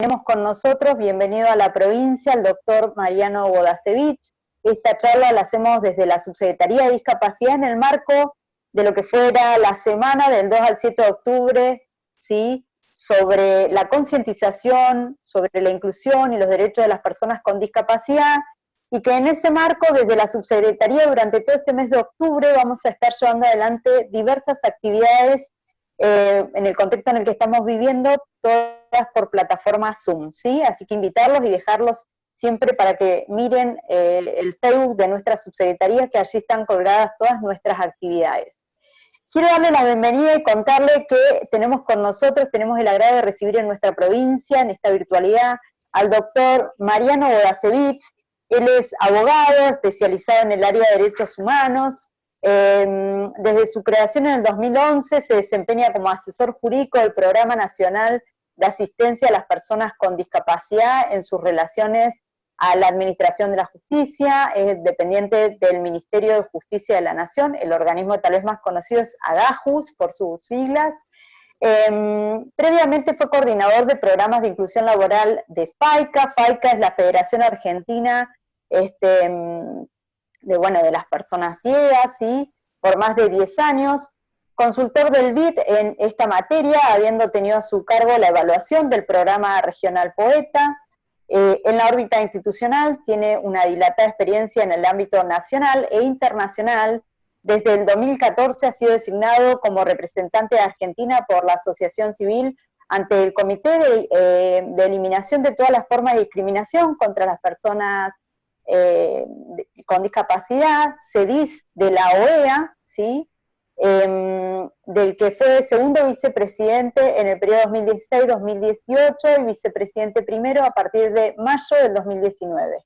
Tenemos con nosotros, bienvenido a la provincia, el doctor Mariano Bodasevich. Esta charla la hacemos desde la Subsecretaría de Discapacidad en el marco de lo que fuera la semana del 2 al 7 de octubre, ¿sí? Sobre la concientización, sobre la inclusión y los derechos de las personas con discapacidad, y que en ese marco, desde la Subsecretaría, durante todo este mes de octubre, vamos a estar llevando adelante diversas actividades en el contexto en el que estamos viviendo, todas por plataforma Zoom, ¿sí? Así que invitarlos y dejarlos siempre para que miren el Facebook de nuestra subsecretaría, que allí están colgadas todas nuestras actividades. Quiero darle la bienvenida y contarle que tenemos con nosotros, tenemos el agrado de recibir en nuestra provincia, en esta virtualidad, al doctor Mariano Bodasevich. Él es abogado, especializado en el área de derechos humanos. Desde su creación en el 2011 se desempeña como asesor jurídico del Programa Nacional de Asistencia a las Personas con Discapacidad en sus relaciones a la Administración de la Justicia, es dependiente del Ministerio de Justicia de la Nación, el organismo tal vez más conocido es ADAJUS por sus siglas. Previamente fue coordinador de programas de inclusión laboral de FAICA. FAICA es la Federación Argentina de las personas ciegas, ¿sí? Por más de 10 años, consultor del BID en esta materia, habiendo tenido a su cargo la evaluación del programa regional Poeta. En la órbita institucional tiene una dilatada experiencia en el ámbito nacional e internacional. Desde el 2014 ha sido designado como representante de Argentina por la Asociación Civil ante el Comité de Eliminación de todas las formas de discriminación contra las personas con discapacidad, CEDIS de la OEA, ¿sí? Del que fue segundo vicepresidente en el periodo 2016-2018 y vicepresidente primero a partir de mayo del 2019.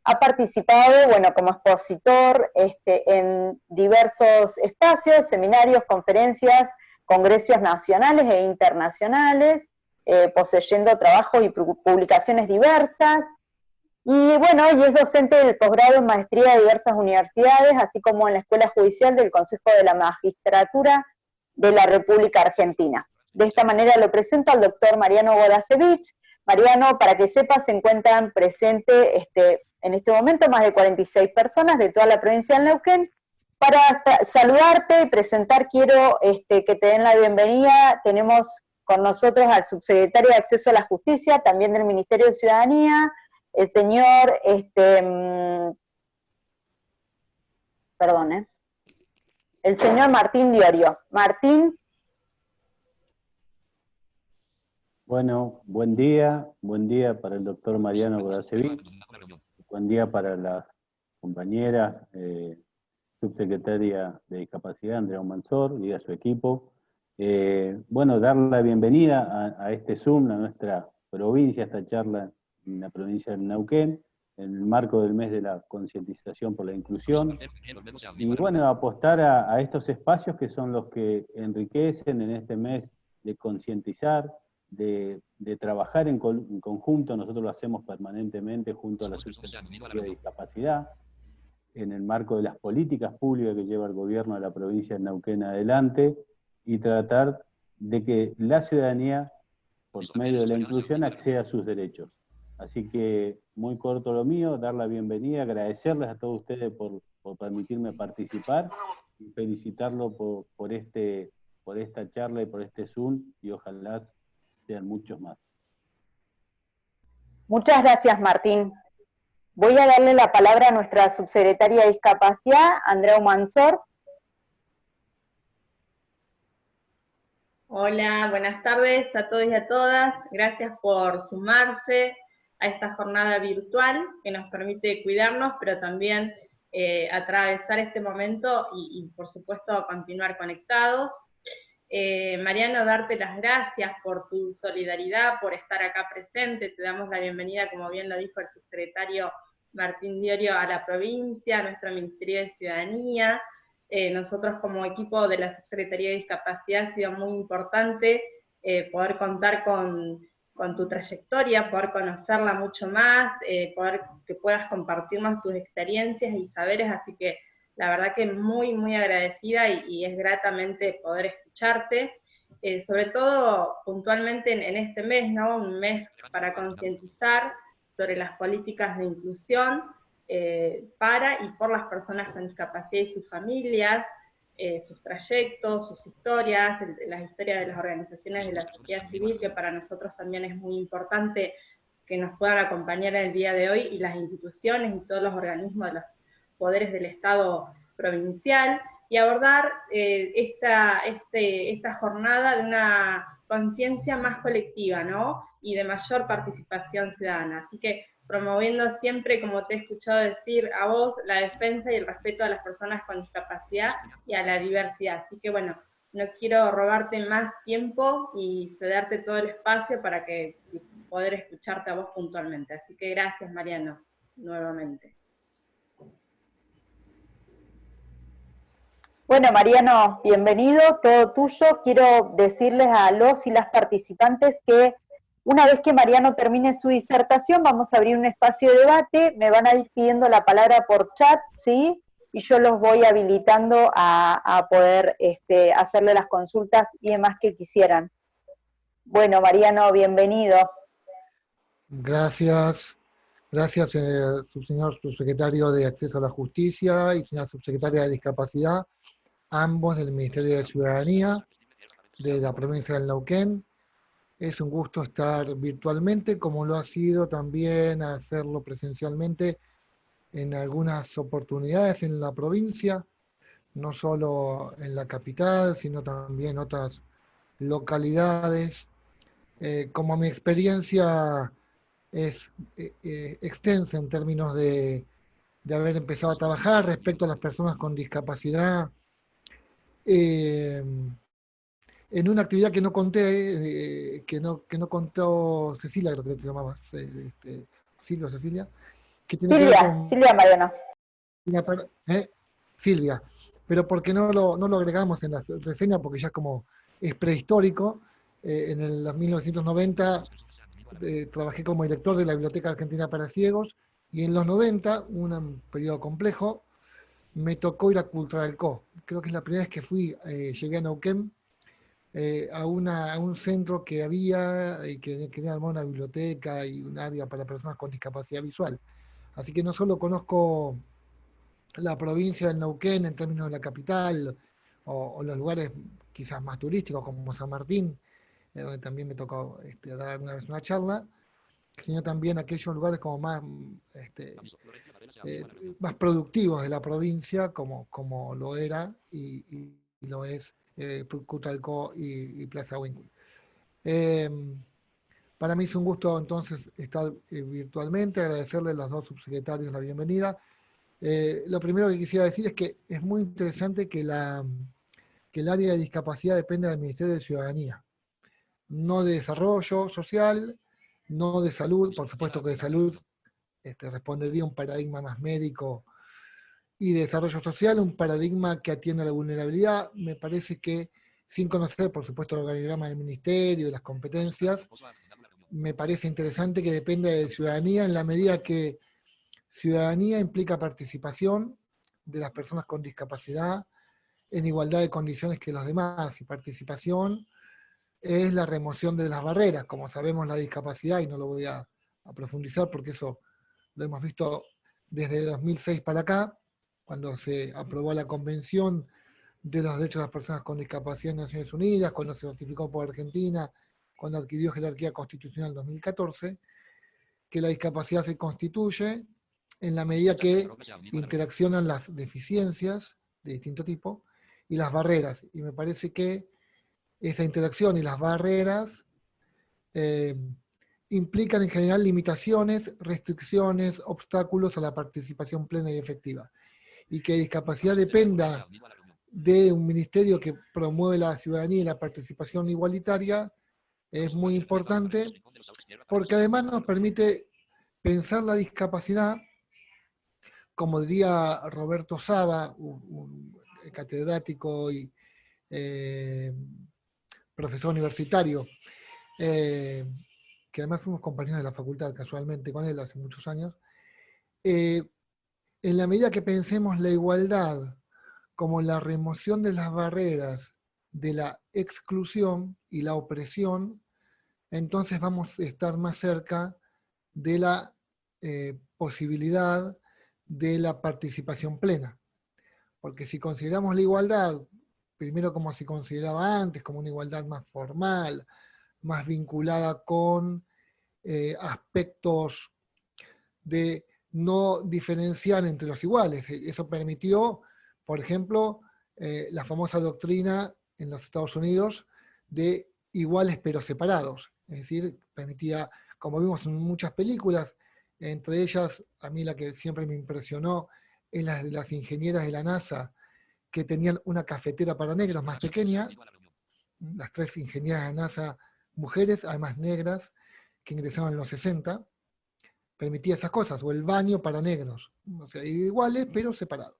Ha participado, como expositor en diversos espacios, seminarios, conferencias, congresos nacionales e internacionales, poseyendo trabajos y publicaciones diversas. Y es docente del posgrado en maestría de diversas universidades, así como en la Escuela Judicial del Consejo de la Magistratura de la República Argentina. De esta manera lo presento al doctor Mariano Bodasevich. Mariano, para que sepas, se encuentran presentes en este momento más de 46 personas de toda la provincia de Neuquén. Para saludarte y presentar, quiero que te den la bienvenida. Tenemos con nosotros al subsecretario de Acceso a la Justicia, también del Ministerio de Ciudadanía, el señor, el señor Martín Diorio. Martín. Bueno, buen día para el doctor Mariano Bodasevich, buen día para la compañera subsecretaria de Discapacidad, Andrea Mansor, y a su equipo. Dar la bienvenida a este Zoom, a nuestra provincia, a esta charla en la provincia de Neuquén, en el marco del mes de la concientización por la inclusión, y apostar a estos espacios que son los que enriquecen en este mes de concientizar, de trabajar en conjunto. Nosotros lo hacemos permanentemente junto a la Subsecretaría de Discapacidad, en el marco de las políticas públicas que lleva el gobierno de la provincia de Neuquén adelante, y tratar de que la ciudadanía, por medio de la inclusión, acceda a sus derechos. Así que, muy corto lo mío, dar la bienvenida, agradecerles a todos ustedes por permitirme participar, y felicitarlo por esta charla y por este Zoom, y ojalá sean muchos más. Muchas gracias, Martín. Voy a darle la palabra a nuestra subsecretaria de Discapacidad, Andrea Mansor. Hola, buenas tardes a todos y a todas. Gracias por sumarse a esta jornada virtual que nos permite cuidarnos, pero también atravesar este momento y por supuesto, continuar conectados. Mariano, darte las gracias por tu solidaridad, por estar acá presente. Te damos la bienvenida, como bien lo dijo el subsecretario Martín Diorio, a la provincia, a nuestro Ministerio de Ciudadanía. Nosotros como equipo de la Subsecretaría de Discapacidad ha sido muy importante poder contar con tu trayectoria, poder conocerla mucho más, poder que puedas compartirnos tus experiencias y saberes, así que la verdad que muy, muy agradecida y es gratamente poder escucharte. sobre todo puntualmente en este mes, ¿no? Un mes para concientizar sobre las políticas de inclusión para y por las personas con discapacidad y sus familias, sus trayectos, sus historias, las historias de las organizaciones de la sociedad civil, que para nosotros también es muy importante que nos puedan acompañar en el día de hoy, y las instituciones y todos los organismos de los poderes del Estado provincial, y abordar esta jornada de una conciencia más colectiva, ¿no? Y de mayor participación ciudadana. Así que promoviendo siempre, como te he escuchado decir a vos, la defensa y el respeto a las personas con discapacidad y a la diversidad. Así que bueno, no quiero robarte más tiempo y cederte todo el espacio para que poder escucharte a vos puntualmente. Así que gracias, Mariano, nuevamente. Bueno, Mariano, bienvenido, todo tuyo. Quiero decirles a los y las participantes que una vez que Mariano termine su disertación, vamos a abrir un espacio de debate, me van a ir pidiendo la palabra por chat, ¿sí? Y yo los voy habilitando a poder hacerle las consultas y demás que quisieran. Bueno, Mariano, bienvenido. Gracias. Gracias, señor subsecretario de Acceso a la Justicia y señora subsecretaria de Discapacidad, ambos del Ministerio de Ciudadanía, de la provincia del Neuquén. Es un gusto estar virtualmente, como lo ha sido también hacerlo presencialmente en algunas oportunidades en la provincia, no solo en la capital, sino también en otras localidades. Como mi experiencia es extensa en términos de haber empezado a trabajar respecto a las personas con discapacidad, en una actividad que no conté, que no contó Cecilia, creo que te llamabas, Silvia o Cecilia, que tiene que ver con... Silvia Mariano. Silvia, pero porque no lo agregamos en la reseña, porque ya como es prehistórico. En el 1990 trabajé como director de la Biblioteca Argentina para Ciegos, y en los 90, un periodo complejo, me tocó ir a Culturalcó. Creo que es la primera vez que llegué a Neuquén, a un centro que había y que quería armar una biblioteca y un área para personas con discapacidad visual. Así que no solo conozco la provincia del Neuquén en términos de la capital o los lugares quizás más turísticos como San Martín, donde también me tocó dar alguna vez una charla, sino también aquellos lugares como más, más productivos de la provincia, como lo era y lo es Cutralcó y Plaza Huíncul. Para mí es un gusto entonces estar virtualmente, agradecerle a los dos subsecretarios la bienvenida. Lo primero que quisiera decir es que es muy interesante que el área de discapacidad dependa del Ministerio de Ciudadanía, no de desarrollo social, no de salud. Por supuesto que de salud respondería un paradigma más médico, y de desarrollo social un paradigma que atiende a la vulnerabilidad. Me parece que, sin conocer por supuesto el organigrama del ministerio y las competencias, me parece interesante que dependa de ciudadanía, en la medida que ciudadanía implica participación de las personas con discapacidad en igualdad de condiciones que los demás, y participación es la remoción de las barreras. Como sabemos, la discapacidad, y no lo voy a profundizar porque eso lo hemos visto desde 2006 para acá, cuando se aprobó la Convención de los Derechos de las Personas con Discapacidad en Naciones Unidas, cuando se ratificó por Argentina, cuando adquirió jerarquía constitucional en 2014, que la discapacidad se constituye en la medida que interaccionan las deficiencias de distinto tipo y las barreras. Y me parece que esa interacción y las barreras implican en general limitaciones, restricciones, obstáculos a la participación plena y efectiva. Y que discapacidad dependa de un ministerio que promueve la ciudadanía y la participación igualitaria es muy importante, porque además nos permite pensar la discapacidad, como diría Roberto Saba, un catedrático y profesor universitario, que además fuimos compañeros de la facultad casualmente con él hace muchos años. En la medida que pensemos la igualdad como la remoción de las barreras de la exclusión y la opresión, entonces vamos a estar más cerca de la posibilidad de la participación plena. Porque si consideramos la igualdad, primero como se consideraba antes, como una igualdad más formal, más vinculada con aspectos de no diferenciar entre los iguales. Eso permitió, por ejemplo, la famosa doctrina en los Estados Unidos de iguales pero separados. Es decir, permitía, como vimos en muchas películas, entre ellas, a mí la que siempre me impresionó es la de las ingenieras de la NASA, que tenían una cafetera para negros más pequeña, las 3 ingenieras de la NASA mujeres, además negras, que ingresaban en los 60, permitía esas cosas, o el baño para negros, o sea, iguales pero separados.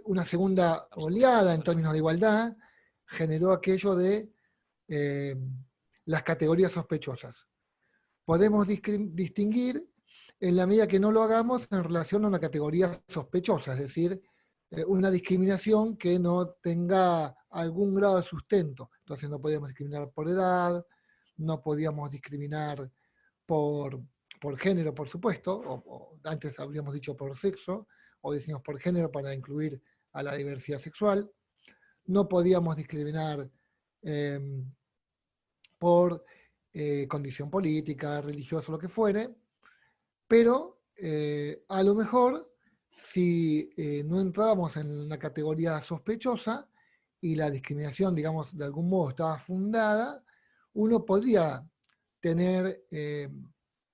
Una segunda oleada en términos de igualdad generó aquello de las categorías sospechosas. Podemos distinguir en la medida que no lo hagamos en relación a una categoría sospechosa, es decir, una discriminación que no tenga algún grado de sustento. Entonces no podíamos discriminar por edad, no podíamos discriminar por género, por supuesto, o antes habríamos dicho por sexo, o decimos por género para incluir a la diversidad sexual. No podíamos discriminar por condición política, religiosa, lo que fuere, pero a lo mejor si no entrábamos en la categoría sospechosa y la discriminación, digamos, de algún modo estaba fundada, uno podría tener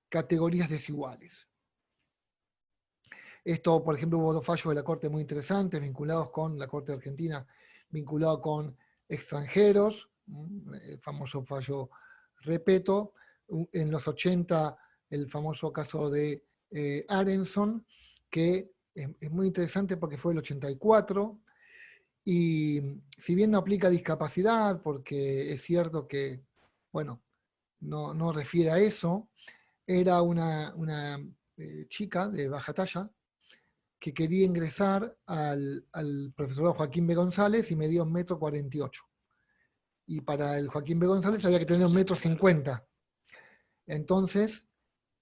categorías desiguales. Esto, por ejemplo, hubo 2 fallos de la Corte muy interesantes, vinculados con la Corte de Argentina, vinculado con extranjeros, el famoso fallo Repeto, en los 80 el famoso caso de Arenson, que es muy interesante porque fue el 84, y si bien no aplica discapacidad, porque es cierto que, bueno, no refiere a eso, era una chica de baja talla que quería ingresar al profesorado Joaquín B. González y medía 1,48 m. Y para el Joaquín B. González había que tener 1,50 m. Entonces,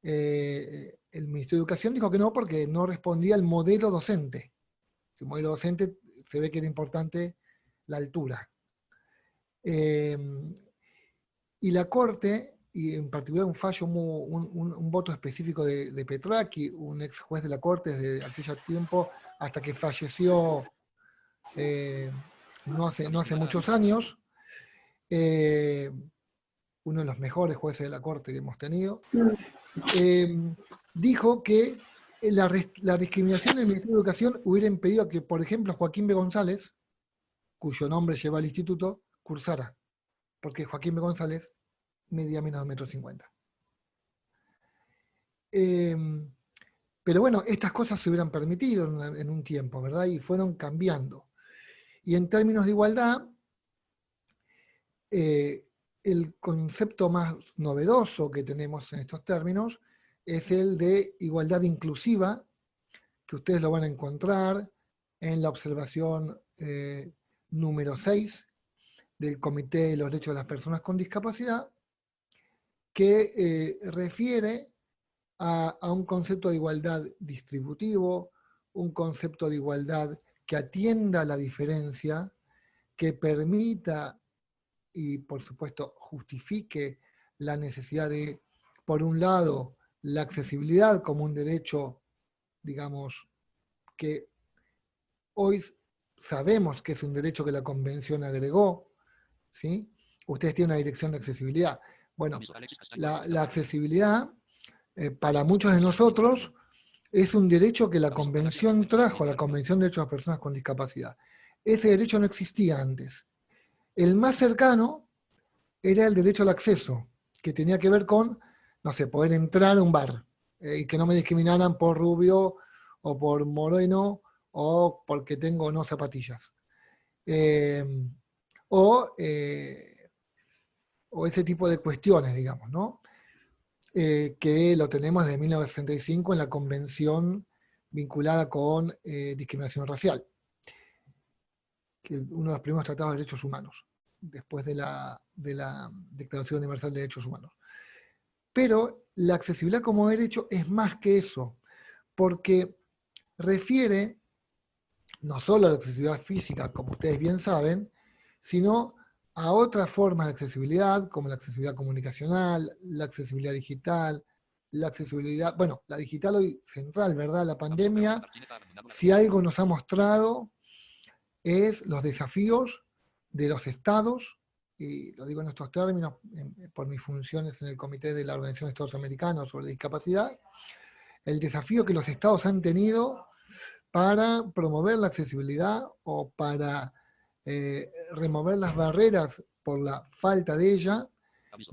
el Ministerio de Educación dijo que no porque no respondía al modelo docente. El modelo docente se ve que era importante la altura. Y la Corte, y en particular un fallo, un voto específico de Petracchi, un ex juez de la Corte desde aquel tiempo hasta que falleció no hace muchos años, uno de los mejores jueces de la Corte que hemos tenido, dijo que la discriminación del Ministerio de Educación hubiera impedido que, por ejemplo, Joaquín B. González, cuyo nombre lleva el instituto, cursara, porque Joaquín B. González medía menos de 1,50 m. Pero bueno, estas cosas se hubieran permitido en un tiempo, ¿verdad? Y fueron cambiando. Y en términos de igualdad, el concepto más novedoso que tenemos en estos términos es el de igualdad inclusiva, que ustedes lo van a encontrar en la observación número 6 del Comité de los Derechos de las Personas con Discapacidad, que refiere a un concepto de igualdad distributivo, un concepto de igualdad que atienda a la diferencia, que permita y por supuesto justifique la necesidad de, por un lado, la accesibilidad como un derecho, digamos, que hoy sabemos que es un derecho que la Convención agregó, ¿sí? Ustedes tienen una dirección de accesibilidad. Bueno, la accesibilidad para muchos de nosotros es un derecho que la Convención trajo, la Convención de Derechos de las Personas con Discapacidad. Ese derecho no existía antes. El más cercano era el derecho al acceso, que tenía que ver con, no sé, poder entrar a un bar y que no me discriminaran por rubio o por moreno o porque tengo o no zapatillas. O ese tipo de cuestiones, digamos, ¿no? Que lo tenemos desde 1965 en la convención vinculada con discriminación racial. uno de los primeros tratados de derechos humanos, después de la Declaración Universal de Derechos Humanos. Pero la accesibilidad como derecho es más que eso, porque refiere no solo a la accesibilidad física, como ustedes bien saben, sino a otras formas de accesibilidad, como la accesibilidad comunicacional, la accesibilidad digital, la accesibilidad, bueno, la digital hoy central, ¿verdad? La pandemia, si algo nos ha mostrado, es los desafíos de los estados, y lo digo en estos términos por mis funciones en el Comité de la Organización de Estados Americanos sobre Discapacidad, el desafío que los estados han tenido para promover la accesibilidad o para remover las barreras por la falta de ella,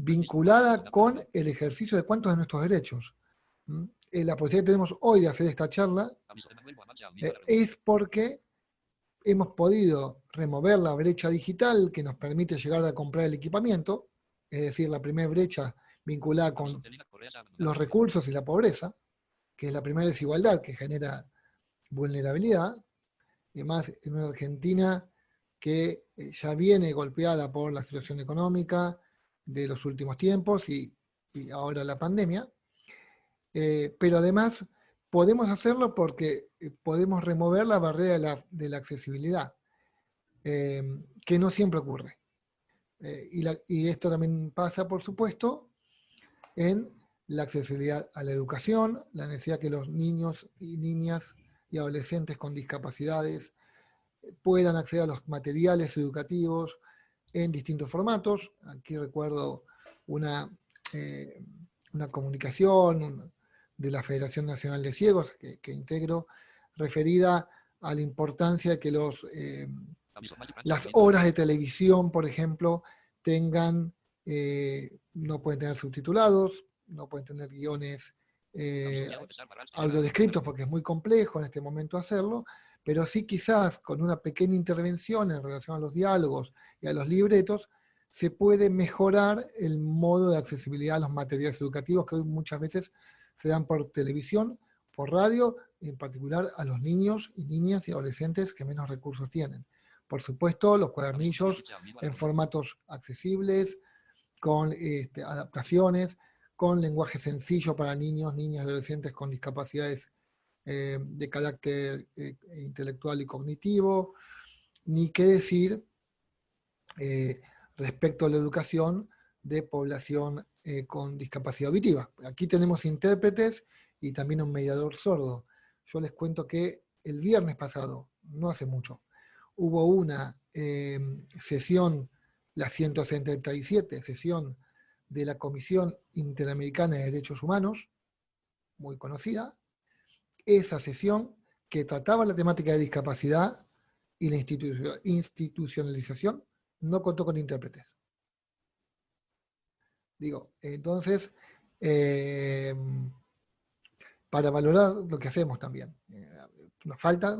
vinculada con el ejercicio de cuántos de nuestros derechos. La posibilidad que tenemos hoy de hacer esta charla es porque hemos podido remover la brecha digital que nos permite llegar a comprar el equipamiento, es decir, la primera brecha vinculada con los recursos y la pobreza, que es la primera desigualdad que genera vulnerabilidad, y más en una Argentina que ya viene golpeada por la situación económica de los últimos tiempos y ahora la pandemia, pero además podemos hacerlo porque podemos remover la barrera de la accesibilidad, que no siempre ocurre. Y esto también pasa, por supuesto, en la accesibilidad a la educación, la necesidad que los niños y niñas y adolescentes con discapacidades puedan acceder a los materiales educativos en distintos formatos. Aquí recuerdo una comunicación de la Federación Nacional de Ciegos que integro, referida a la importancia de que las horas de televisión, por ejemplo, no pueden tener subtitulados, no pueden tener guiones audiodescritos porque es muy complejo en este momento hacerlo, pero sí quizás con una pequeña intervención en relación a los diálogos y a los libretos, se puede mejorar el modo de accesibilidad a los materiales educativos que hoy muchas veces se dan por televisión, por radio, en particular a los niños y niñas y adolescentes que menos recursos tienen. Por supuesto, los cuadernillos en formatos accesibles, con adaptaciones, con lenguaje sencillo para niños, niñas y adolescentes con discapacidades de carácter intelectual y cognitivo, ni qué decir respecto a la educación de población con discapacidad auditiva. Aquí tenemos intérpretes y también un mediador sordo. Yo les cuento que el viernes pasado, no hace mucho, hubo una sesión, la 177 sesión de la Comisión Interamericana de Derechos Humanos, muy conocida. Esa sesión que trataba la temática de discapacidad y la institucionalización no contó con intérpretes. Digo, entonces, para valorar lo que hacemos también. Nos falta,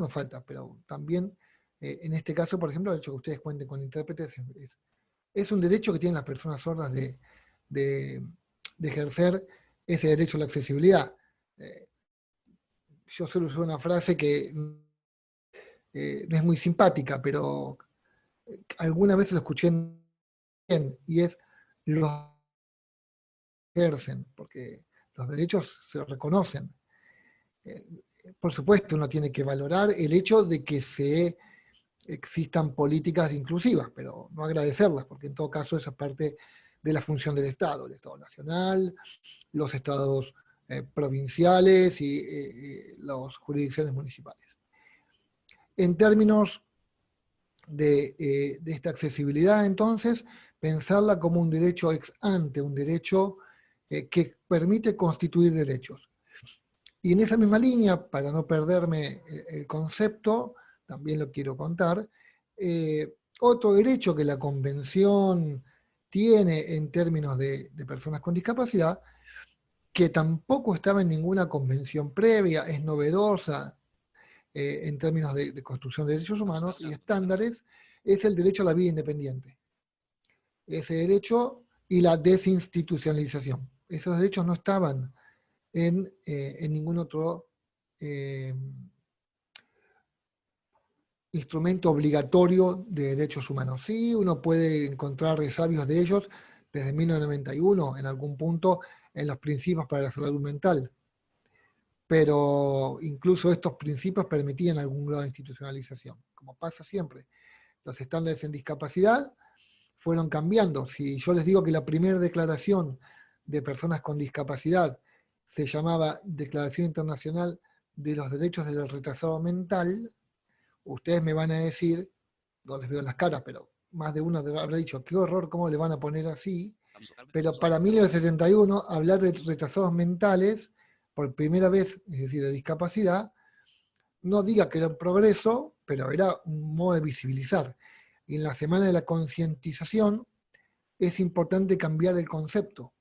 pero también, en este caso, por ejemplo, el hecho que ustedes cuenten con intérpretes es un derecho que tienen las personas sordas de ejercer ese derecho a la accesibilidad. Yo suelo usar una frase que no es muy simpática, pero alguna vez lo escuché bien, y es los ejercen, porque los derechos se reconocen. Por supuesto, uno tiene que valorar el hecho de que existan políticas inclusivas, pero no agradecerlas, porque en todo caso esa es parte de la función del Estado, el Estado nacional, los estados provinciales y las jurisdicciones municipales. En términos de esta accesibilidad, entonces, pensarla como un derecho ex ante, un derecho que permite constituir derechos. Y en esa misma línea, para no perderme el concepto, también lo quiero contar, otro derecho que la Convención tiene en términos de personas con discapacidad, que tampoco estaba en ninguna convención previa, es novedosa en términos de construcción de derechos humanos y estándares, es el derecho a la vida independiente. Ese derecho y la desinstitucionalización. Esos derechos no estaban en ningún otro instrumento obligatorio de derechos humanos. Sí, uno puede encontrar resabios de ellos desde 1991, en algún punto, en los principios para la salud mental. Pero incluso estos principios permitían algún grado de institucionalización, como pasa siempre. Los estándares en discapacidad fueron cambiando. Si yo les digo que la primera declaración de personas con discapacidad se llamaba Declaración Internacional de los Derechos del Retrasado Mental, ustedes me van a decir, no les veo las caras, pero más de uno habrá dicho, qué horror, cómo le van a poner así. Pero para 1971, hablar de retrasados mentales, por primera vez, es decir, de discapacidad, no diga que era un progreso, pero era un modo de visibilizar. Y en la Semana de la Concientización es importante cambiar el concepto,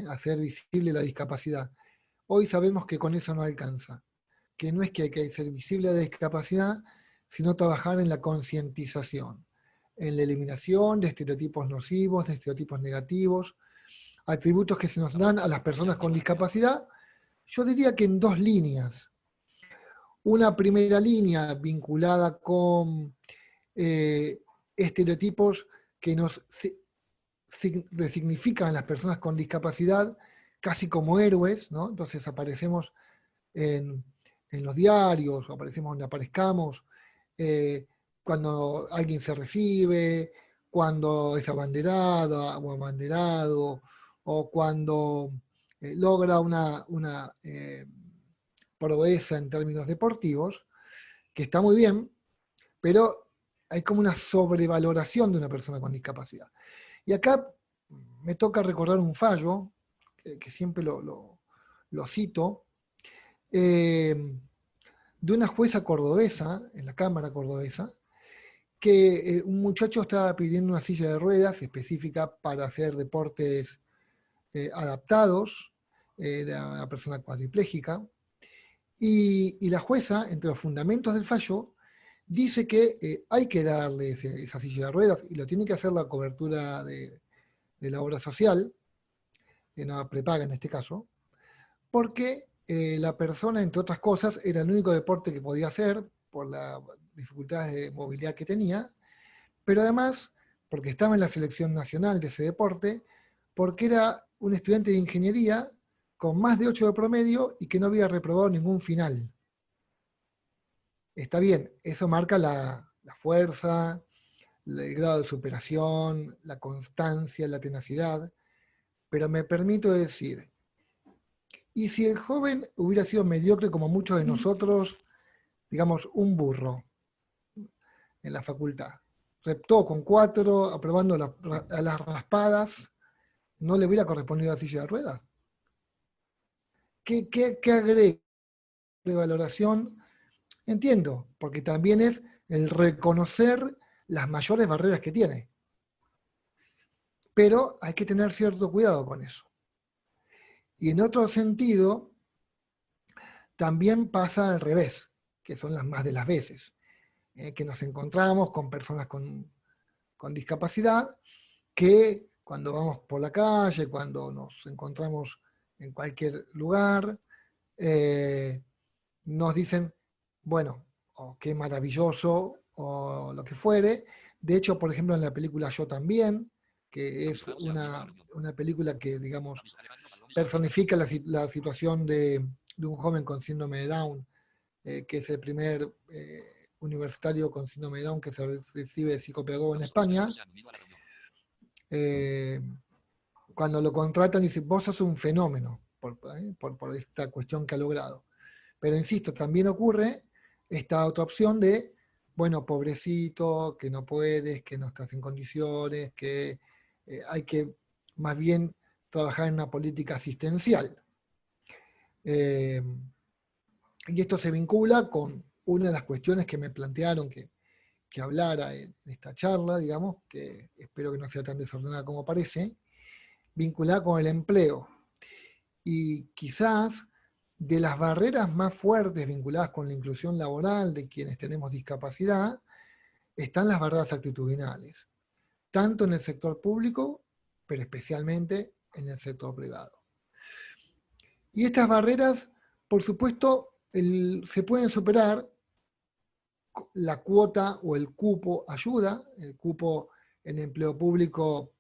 hacer visible la discapacidad. Hoy sabemos que con eso no alcanza, que no es que hay que hacer visible la discapacidad, sino trabajar en la concientización, en la eliminación de estereotipos nocivos, de estereotipos negativos, atributos que se nos dan a las personas con discapacidad, yo diría que en dos líneas. Una primera línea vinculada con estereotipos que nos resignifican a las personas con discapacidad casi como héroes, ¿no? Entonces aparecemos en los diarios, aparecemos donde aparezcamos, cuando alguien se recibe, cuando es abanderada o abanderado, o cuando logra una proeza en términos deportivos, que está muy bien, pero hay como una sobrevaloración de una persona con discapacidad. Y acá me toca recordar un fallo, que siempre lo cito, de una jueza cordobesa, en la Cámara cordobesa, que un muchacho estaba pidiendo una silla de ruedas específica para hacer deportes adaptados, era una persona cuadripléjica, y la jueza, entre los fundamentos del fallo, dice que hay que darle esa silla de ruedas, y lo tiene que hacer la cobertura de la obra social, una prepaga en este caso, porque la persona, entre otras cosas, era el único deporte que podía hacer por las dificultades de movilidad que tenía, pero además porque estaba en la selección nacional de ese deporte, porque era un estudiante de ingeniería con más de 8 de promedio y que no había reprobado ningún final. Está bien, eso marca la fuerza, el grado de superación, la constancia, la tenacidad, pero me permito decir, y si el joven hubiera sido mediocre como muchos de nosotros, digamos, un burro en la facultad, reptó con 4, aprobando a las raspadas, ¿no le hubiera correspondido la silla de ruedas? ¿Qué agrega de valoración? Entiendo, porque también es el reconocer las mayores barreras que tiene. Pero hay que tener cierto cuidado con eso. Y en otro sentido, también pasa al revés, que son las más de las veces, que nos encontramos con personas con discapacidad, que cuando vamos por la calle, cuando nos encontramos en cualquier lugar, nos dicen, bueno, oh, qué maravilloso, o lo que fuere. De hecho, por ejemplo, en la película Yo también, que es una película que, digamos, personifica la situación de un joven con síndrome de Down, que es el primer universitario con síndrome de Down que se recibe de psicopedagogo en España. Cuando lo contratan dicen, vos sos un fenómeno por esta cuestión que ha logrado. Pero insisto, también ocurre esta otra opción de, bueno, pobrecito, que no puedes, que no estás en condiciones, que hay que más bien trabajar en una política asistencial. Y esto se vincula con una de las cuestiones que me plantearon que hablara en esta charla, digamos, que espero que no sea tan desordenada como parece, vinculada con el empleo. Y quizás de las barreras más fuertes vinculadas con la inclusión laboral de quienes tenemos discapacidad, están las barreras actitudinales, tanto en el sector público, pero especialmente en el sector privado. Y estas barreras, por supuesto, se pueden superar la cuota o el cupo ayuda, el cupo en empleo público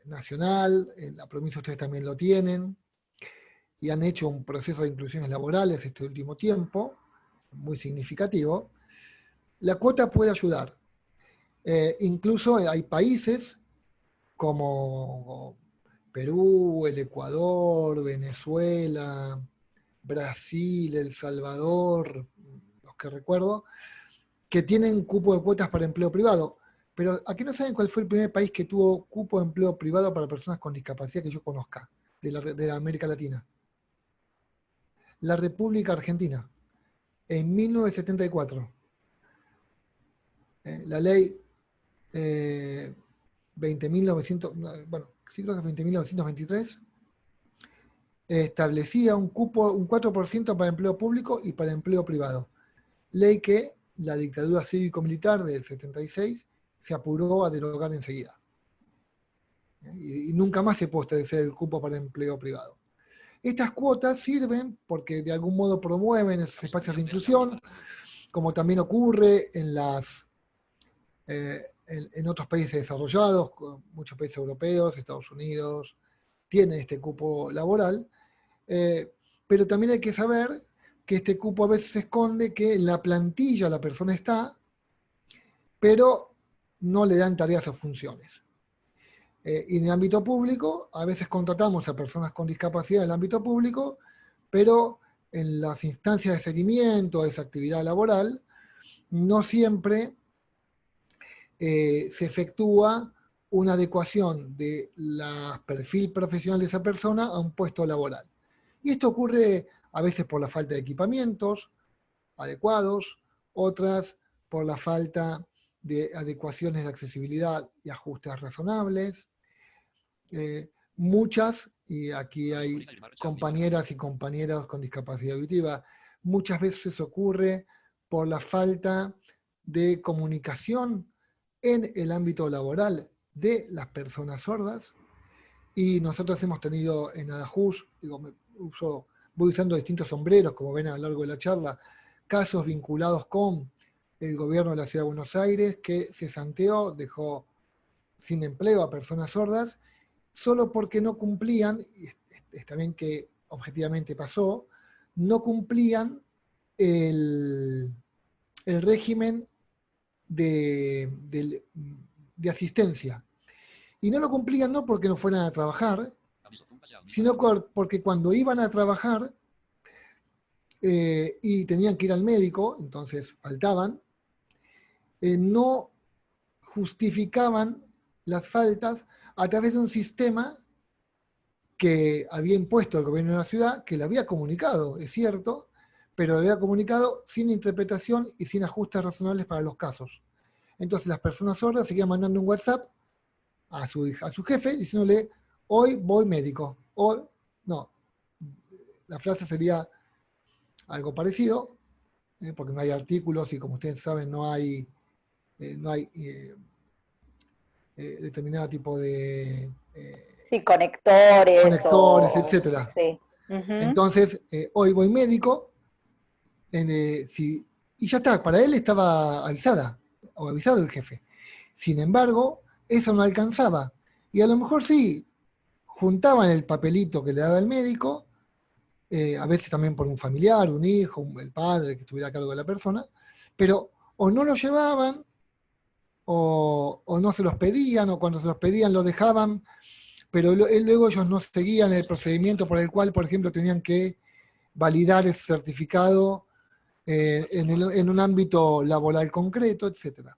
nacional, en la provincia ustedes también lo tienen, y han hecho un proceso de inclusiones laborales este último tiempo, muy significativo. La cuota puede ayudar. Incluso hay países como Perú, el Ecuador, Venezuela, Brasil, El Salvador, los que recuerdo, que tienen cupo de cuotas para empleo privado. Pero aquí no saben cuál fue el primer país que tuvo cupo de empleo privado para personas con discapacidad que yo conozca, de la América Latina. La República Argentina, en 1974. La ley 20.900, bueno, sí creo que es 20.923, establecía un cupo, un 4% para empleo público y para empleo privado. Ley que la dictadura cívico-militar del 76 se apuró a derogar enseguida. Y nunca más se pudo establecer el cupo para empleo privado. Estas cuotas sirven porque de algún modo promueven esos espacios de inclusión, como también ocurre en en otros países desarrollados, muchos países europeos, Estados Unidos, tienen este cupo laboral, pero también hay que saber que este cupo a veces esconde que en la plantilla la persona está, pero no le dan tareas o funciones. Y en el ámbito público, a veces contratamos a personas con discapacidad en el ámbito público, pero en las instancias de seguimiento de esa actividad laboral, no siempre se efectúa una adecuación del perfil profesional de esa persona a un puesto laboral. Y esto ocurre a veces por la falta de equipamientos adecuados, otras por la falta de adecuaciones de accesibilidad y ajustes razonables. Muchas, y aquí hay compañeras y compañeros con discapacidad auditiva, muchas veces ocurre por la falta de comunicación en el ámbito laboral de las personas sordas, y nosotros hemos tenido en Adajus, voy usando distintos sombreros, como ven a lo largo de la charla, casos vinculados con el gobierno de la Ciudad de Buenos Aires, que se santeó, dejó sin empleo a personas sordas, solo porque no cumplían, y está bien que objetivamente pasó, no cumplían el régimen de asistencia. Y no lo cumplían no porque no fueran a trabajar, sino porque cuando iban a trabajar y tenían que ir al médico, entonces faltaban, no justificaban las faltas a través de un sistema que había impuesto el gobierno de la ciudad, que le había comunicado, es cierto, pero le había comunicado sin interpretación y sin ajustes razonables para los casos. Entonces las personas sordas seguían mandando un WhatsApp a su jefe diciéndole, hoy voy médico, o no, la frase sería algo parecido, porque no hay artículos y como ustedes saben no hay determinado tipo de sí, conectores, etcétera. Sí. Entonces, hoy voy médico, y ya está, para él estaba avisada, o avisado el jefe. Sin embargo, eso no alcanzaba. Y a lo mejor sí, juntaban el papelito que le daba el médico, a veces también por un familiar, un hijo, el padre que estuviera a cargo de la persona, pero o no lo llevaban, o no se los pedían, o cuando se los pedían lo dejaban, pero luego ellos no seguían el procedimiento por el cual, por ejemplo, tenían que validar ese certificado en un ámbito laboral concreto, etc.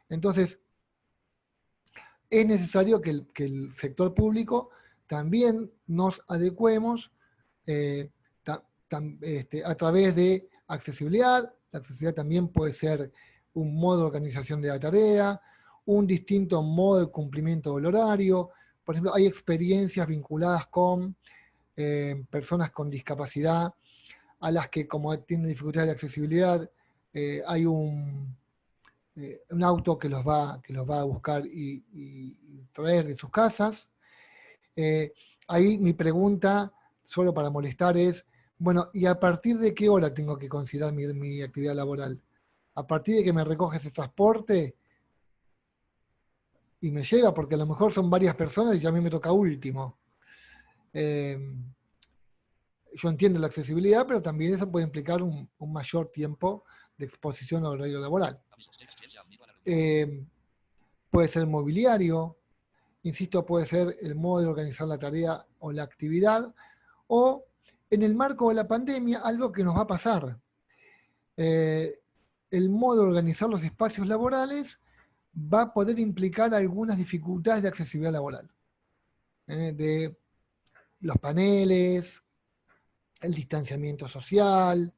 Entonces, es necesario que el sector público también nos adecuemos a través de accesibilidad. La accesibilidad también puede ser un modo de organización de la tarea, un distinto modo de cumplimiento del horario. Por ejemplo, hay experiencias vinculadas con personas con discapacidad, a las que como tienen dificultades de accesibilidad, hay un auto que los va a buscar y traer de sus casas. Ahí mi pregunta, solo para molestar, es Bueno, ¿y a partir de qué hora tengo que considerar mi actividad laboral? A partir de que me recoge ese transporte y me lleva, porque a lo mejor son varias personas y a mí me toca último. Eh, yo entiendo la accesibilidad, pero también eso puede implicar un mayor tiempo de exposición al horario laboral. Puede ser mobiliario, insisto, puede ser el modo de organizar la tarea o la actividad, o en el marco de la pandemia, algo que nos va a pasar. El modo de organizar los espacios laborales va a poder implicar algunas dificultades de accesibilidad laboral. De los paneles, el distanciamiento social,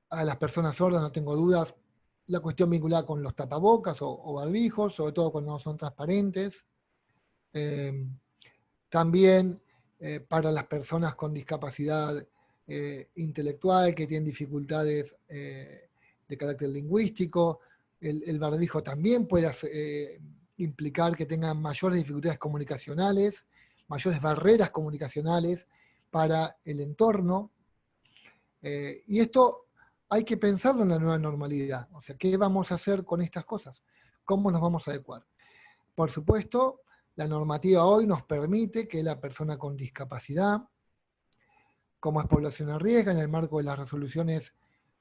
a las personas sordas, no tengo dudas, la cuestión vinculada con los tapabocas o barbijos, sobre todo cuando no son transparentes. También para las personas con discapacidad intelectual, que tienen dificultades de carácter lingüístico, el barbijo también puede implicar que tengan mayores dificultades comunicacionales, mayores barreras comunicacionales para el entorno. Y esto hay que pensarlo en la nueva normalidad. O sea, ¿qué vamos a hacer con estas cosas? ¿Cómo nos vamos a adecuar? Por supuesto, la normativa hoy nos permite que la persona con discapacidad, como es población a riesgo, en el marco de las resoluciones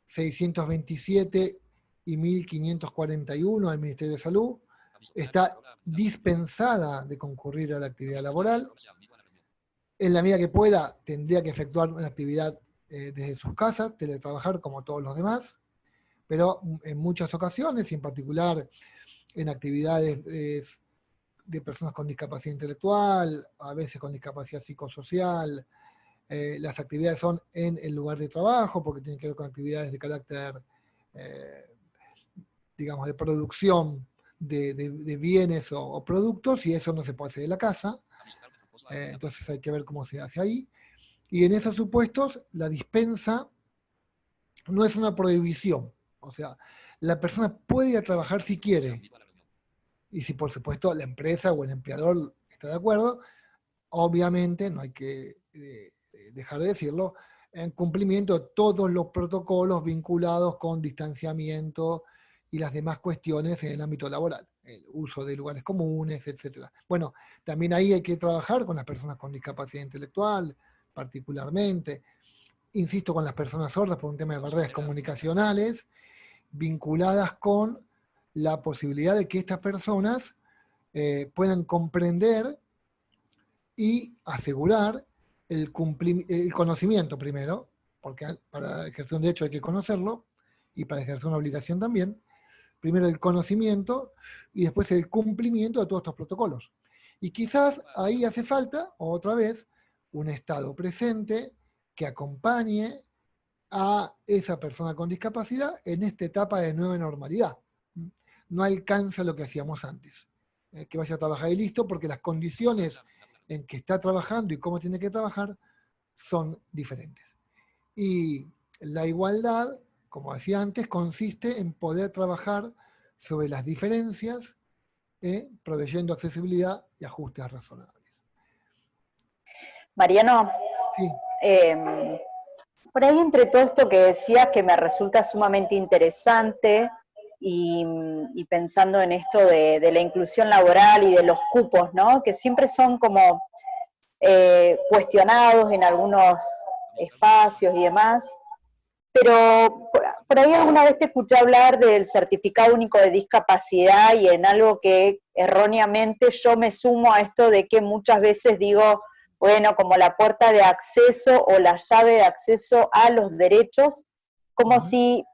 627 y 1541 del Ministerio de Salud, está dispensada de concurrir a la actividad laboral. En la medida que pueda, tendría que efectuar una actividad desde sus casas, teletrabajar como todos los demás, pero en muchas ocasiones, y en particular en actividades de personas con discapacidad intelectual, a veces con discapacidad psicosocial, las actividades son en el lugar de trabajo, porque tienen que ver con actividades de carácter, digamos, de producción de bienes o productos, y eso no se puede hacer de la casa. Entonces hay que ver cómo se hace ahí. Y en esos supuestos, la dispensa no es una prohibición. O sea, la persona puede ir a trabajar si quiere. Y si, por supuesto, la empresa o el empleador está de acuerdo, obviamente, no hay que dejar de decirlo, en cumplimiento de todos los protocolos vinculados con distanciamiento y las demás cuestiones en el ámbito laboral, el uso de lugares comunes, etc. Bueno, también ahí hay que trabajar con las personas con discapacidad intelectual, particularmente, insisto, con las personas sordas por un tema de barreras comunicacionales, vinculadas con la posibilidad de que estas personas puedan comprender y asegurar el conocimiento primero, porque para ejercer un derecho hay que conocerlo, y para ejercer una obligación también, primero el conocimiento y después el cumplimiento de todos estos protocolos. Y quizás ahí hace falta, otra vez, un Estado presente que acompañe a esa persona con discapacidad en esta etapa de nueva normalidad. No alcanza lo que hacíamos antes. Que vaya a trabajar y listo, porque las condiciones en que está trabajando y cómo tiene que trabajar son diferentes. Y la igualdad, como decía antes, consiste en poder trabajar sobre las diferencias, proveyendo accesibilidad y ajustes razonables. Mariano, Sí. Por ahí entre todo esto que decías que me resulta sumamente interesante y pensando en esto de la inclusión laboral y de los cupos, ¿no? Que siempre son como cuestionados en algunos espacios y demás, pero por ahí alguna vez te escuché hablar del certificado único de discapacidad y en algo que erróneamente yo me sumo a esto de que muchas veces digo, bueno, como la puerta de acceso o la llave de acceso a los derechos, como si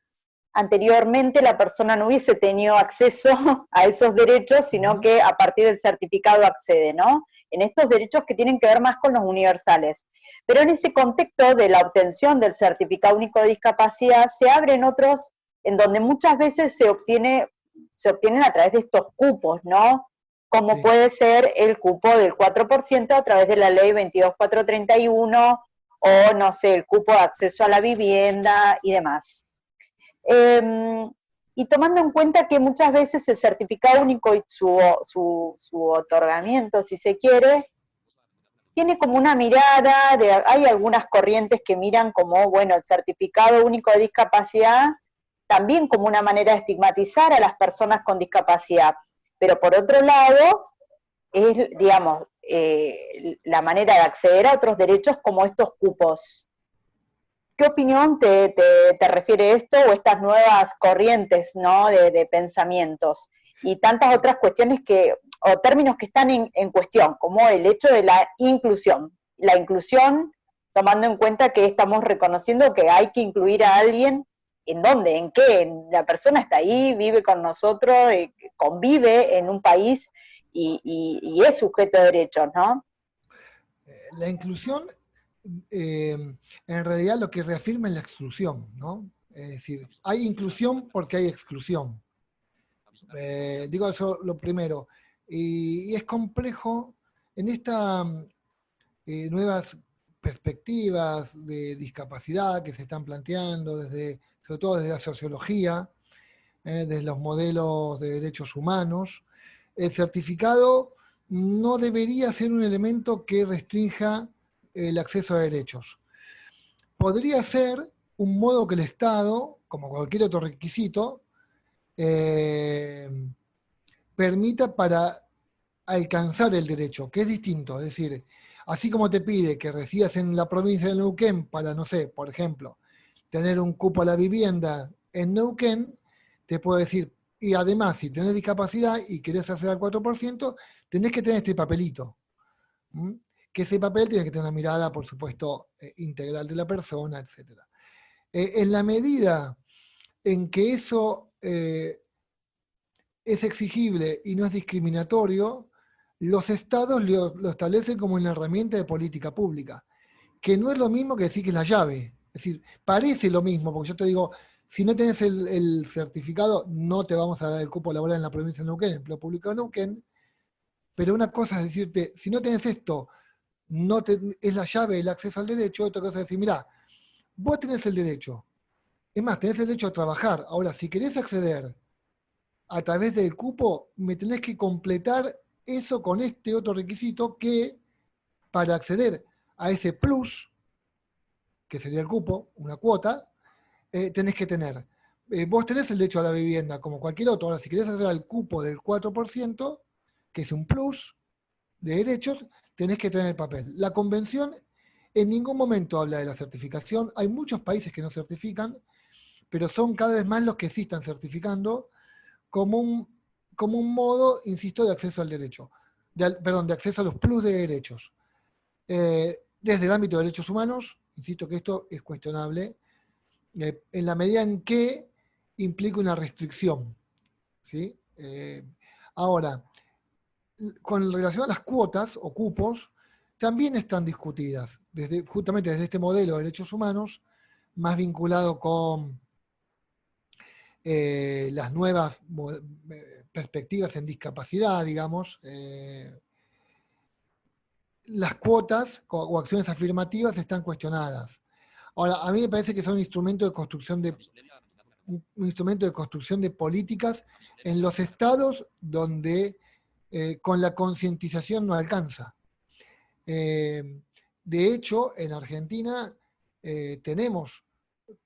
anteriormente la persona no hubiese tenido acceso a esos derechos, sino que a partir del certificado accede, ¿no? En estos derechos que tienen que ver más con los universales. Pero en ese contexto de la obtención del certificado único de discapacidad se abren otros en donde muchas veces se obtienen a través de estos cupos, ¿no? Como puede ser el cupo del 4% a través de la ley 22431 o, no sé, el cupo de acceso a la vivienda y demás. Y tomando en cuenta que muchas veces el certificado único y su otorgamiento, si se quiere, tiene como una mirada, hay algunas corrientes que miran como, bueno, el certificado único de discapacidad también como una manera de estigmatizar a las personas con discapacidad, pero por otro lado, es, digamos, la manera de acceder a otros derechos como estos cupos. ¿Qué opinión te refiere esto o estas nuevas corrientes, ¿no?, de pensamientos? Y tantas otras cuestiones o términos que están en cuestión, como el hecho de la inclusión. La inclusión, tomando en cuenta que estamos reconociendo que hay que incluir a alguien, ¿en dónde? ¿En qué? La persona está ahí, vive con nosotros, convive en un país y es sujeto de derechos, ¿no? La inclusión, en realidad lo que reafirma es la exclusión, ¿no? Es decir, hay inclusión porque hay exclusión. Digo eso lo primero. Y es complejo en estas nuevas perspectivas de discapacidad que se están planteando, sobre todo desde la sociología, desde los modelos de derechos humanos. El certificado no debería ser un elemento que restrinja el acceso a derechos. Podría ser un modo que el Estado, como cualquier otro requisito, permita para alcanzar el derecho, que es distinto. Es decir, así como te pide que residas en la provincia de Neuquén para, no sé, por ejemplo, tener un cupo a la vivienda en Neuquén, te puedo decir, y además, si tenés discapacidad y querés hacer al 4%, tenés que tener este papelito. Que ese papel tiene que tener una mirada, por supuesto, integral de la persona, etc. En la medida en que eso es exigible y no es discriminatorio, los estados lo establecen como una herramienta de política pública, que no es lo mismo que decir que es la llave. Es decir, parece lo mismo, porque yo te digo, si no tenés el certificado, no te vamos a dar el cupo laboral en la provincia de Neuquén, el empleo público de Neuquén, pero una cosa es decirte, si no tenés esto, es la llave el acceso al derecho. Otra cosa es decir, mirá, vos tenés el derecho, es más, tenés el derecho a trabajar. Ahora, si querés acceder a través del cupo, me tenés que completar eso con este otro requisito que para acceder a ese plus, que sería el cupo, una cuota, tenés que tener. Vos tenés el derecho a la vivienda como cualquier otro. Ahora, si querés acceder al cupo del 4%, que es un plus de derechos, tenés que tener el papel. La convención en ningún momento habla de la certificación. Hay muchos países que no certifican, pero son cada vez más los que sí están certificando como un modo, insisto, de acceso al derecho. De acceso a los plus de derechos. Desde el ámbito de derechos humanos, insisto que esto es cuestionable, en la medida en que implica una restricción. ¿Sí? Ahora, con relación a las cuotas o cupos, también están discutidas, justamente desde este modelo de derechos humanos, más vinculado con las nuevas perspectivas en discapacidad, digamos. Las cuotas o acciones afirmativas están cuestionadas. Ahora, a mí me parece que son un instrumento de construcción de políticas en los estados donde con la concientización no alcanza. De hecho, en Argentina tenemos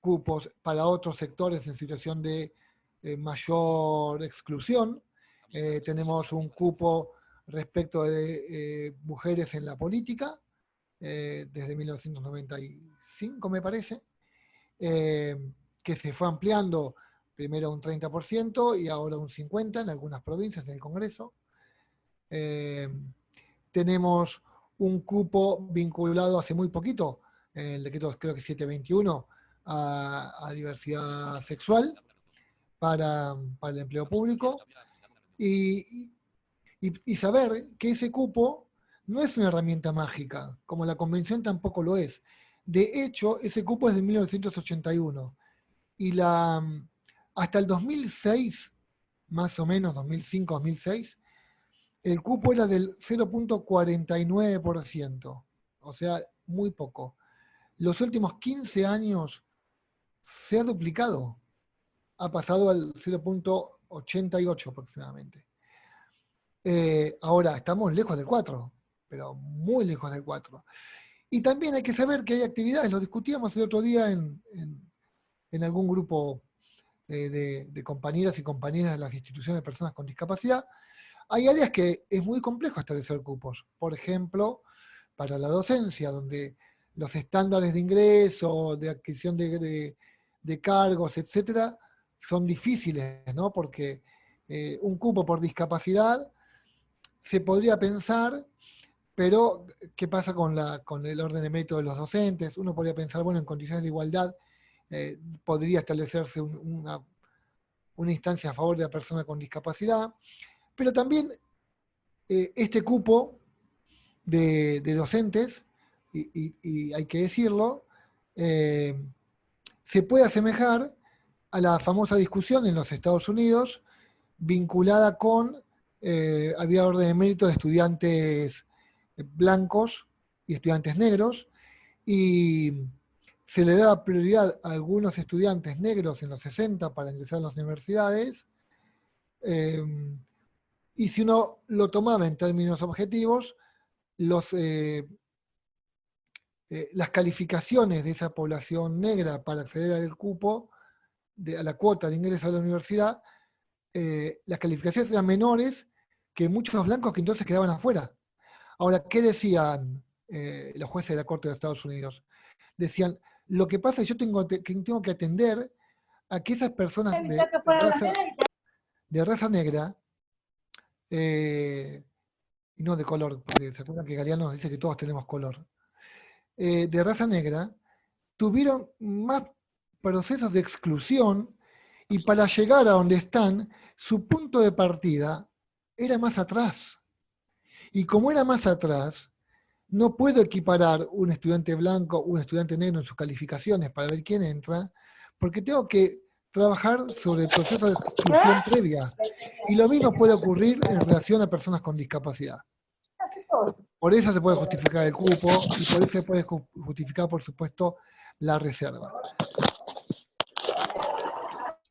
cupos para otros sectores en situación de mayor exclusión. Tenemos un cupo respecto de mujeres en la política, desde 1995 me parece, que se fue ampliando primero un 30% y ahora un 50% en algunas provincias en el Congreso. Tenemos un cupo vinculado hace muy poquito, el decreto creo que 721, a diversidad sexual para el empleo público, y saber que ese cupo no es una herramienta mágica, como la convención tampoco lo es. De hecho, ese cupo es de 1981, y hasta el 2006, más o menos, 2005-2006, el cupo era del 0.49%, o sea, muy poco. Los últimos 15 años se ha duplicado, ha pasado al 0.88 aproximadamente. Ahora, estamos lejos del 4, pero muy lejos del 4. Y también hay que saber que hay actividades, lo discutíamos el otro día en algún grupo de compañeras y compañeras de las instituciones de personas con discapacidad. Hay áreas que es muy complejo establecer cupos. Por ejemplo, para la docencia, donde los estándares de ingreso, de adquisición de cargos, etcétera, son difíciles, ¿no? Porque un cupo por discapacidad se podría pensar, pero ¿qué pasa con el orden de mérito de los docentes? Uno podría pensar, bueno, en condiciones de igualdad podría establecerse una instancia a favor de la persona con discapacidad, pero también este cupo de docentes, y hay que decirlo, se puede asemejar a la famosa discusión en los Estados Unidos vinculada con, había orden de mérito de estudiantes blancos y estudiantes negros, y se le daba prioridad a algunos estudiantes negros en los 60 para ingresar a las universidades, y si uno lo tomaba en términos objetivos, las calificaciones de esa población negra para acceder al cupo, a la cuota de ingreso a la universidad, las calificaciones eran menores que muchos blancos que entonces quedaban afuera. Ahora, ¿qué decían los jueces de la Corte de Estados Unidos? Decían, lo que pasa es que yo tengo que atender a que esas personas de raza negra, y no de color, porque se acuerdan que Galeano nos dice que todos tenemos color, de raza negra, tuvieron más procesos de exclusión, y para llegar a donde están, su punto de partida era más atrás. Y como era más atrás, no puedo equiparar un estudiante blanco o un estudiante negro en sus calificaciones para ver quién entra, porque tengo que trabajar sobre el proceso de exclusión previa. Y lo mismo puede ocurrir en relación a personas con discapacidad. Por eso se puede justificar el cupo y por eso se puede justificar, por supuesto, la reserva.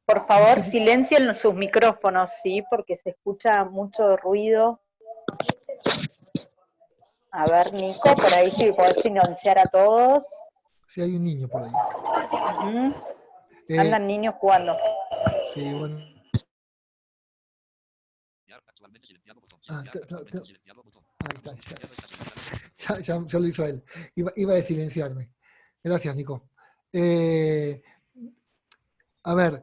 Por favor, silencien sus micrófonos, ¿sí? Porque se escucha mucho ruido. A ver, Nico, por ahí sí podés silenciar a todos. Sí, hay un niño por ahí. Andan niños jugando. Sí, bueno. Ya lo hizo él. Iba a silenciarme. Gracias, Nico. A ver,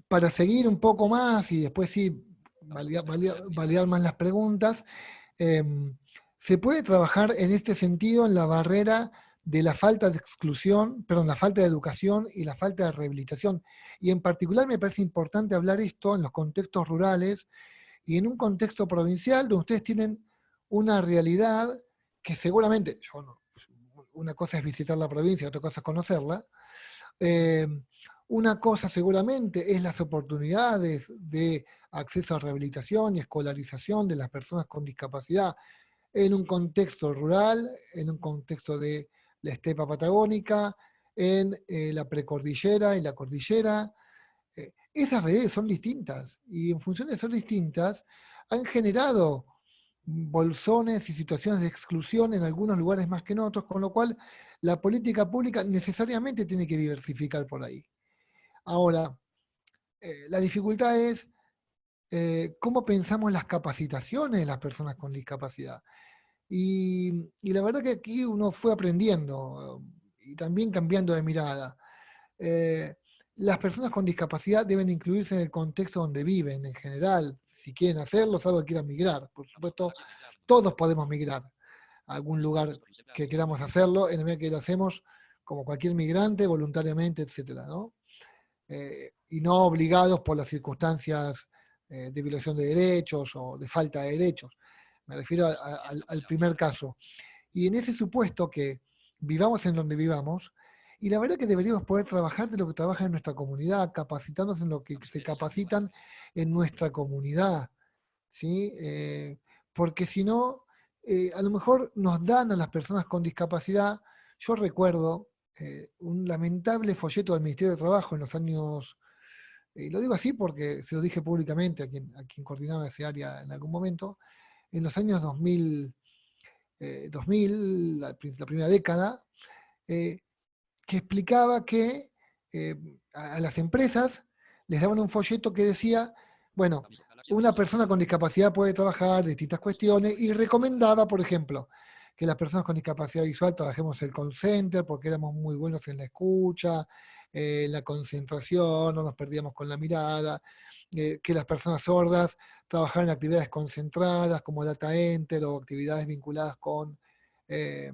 para seguir un poco más y después sí validar más las preguntas, se puede trabajar en este sentido en la barrera de la falta de exclusión, perdón, la falta de educación y la falta de rehabilitación. Y en particular me parece importante hablar esto en los contextos rurales y en un contexto provincial donde ustedes tienen una realidad que seguramente, una cosa es visitar la provincia, otra cosa es conocerla, una cosa seguramente es las oportunidades de acceso a rehabilitación y escolarización de las personas con discapacidad en un contexto rural, en un contexto de la estepa patagónica, en la precordillera y la cordillera. Esas redes son distintas y en función de ser distintas han generado bolsones y situaciones de exclusión en algunos lugares más que en otros, con lo cual la política pública necesariamente tiene que diversificar por ahí. Ahora, la dificultad es cómo pensamos las capacitaciones de las personas con discapacidad. Y la verdad que aquí uno fue aprendiendo y también cambiando de mirada. Las personas con discapacidad deben incluirse en el contexto donde viven en general, si quieren hacerlo, salvo que quieran migrar. Por supuesto, todos podemos migrar a algún lugar que queramos hacerlo, en la medida que lo hacemos como cualquier migrante, voluntariamente, etcétera, ¿no? Y no obligados por las circunstancias de violación de derechos o de falta de derechos. Me refiero al primer caso. Y en ese supuesto que vivamos en donde vivamos, y la verdad que deberíamos poder trabajar de lo que trabaja en nuestra comunidad, capacitarnos en lo que se capacitan en nuestra comunidad, ¿sí? Porque si no, a lo mejor nos dan a las personas con discapacidad. Yo recuerdo un lamentable folleto del Ministerio de Trabajo en los años, y lo digo así porque se lo dije públicamente a quien coordinaba ese área en algún momento, en los años 2000, 2000, la primera década, que explicaba que a las empresas les daban un folleto que decía, bueno, una persona con discapacidad puede trabajar distintas cuestiones y recomendaba, por ejemplo, que las personas con discapacidad visual trabajemos en el call center porque éramos muy buenos en la escucha, la concentración, no nos perdíamos con la mirada, que las personas sordas trabajaran en actividades concentradas como data enter o actividades vinculadas con ese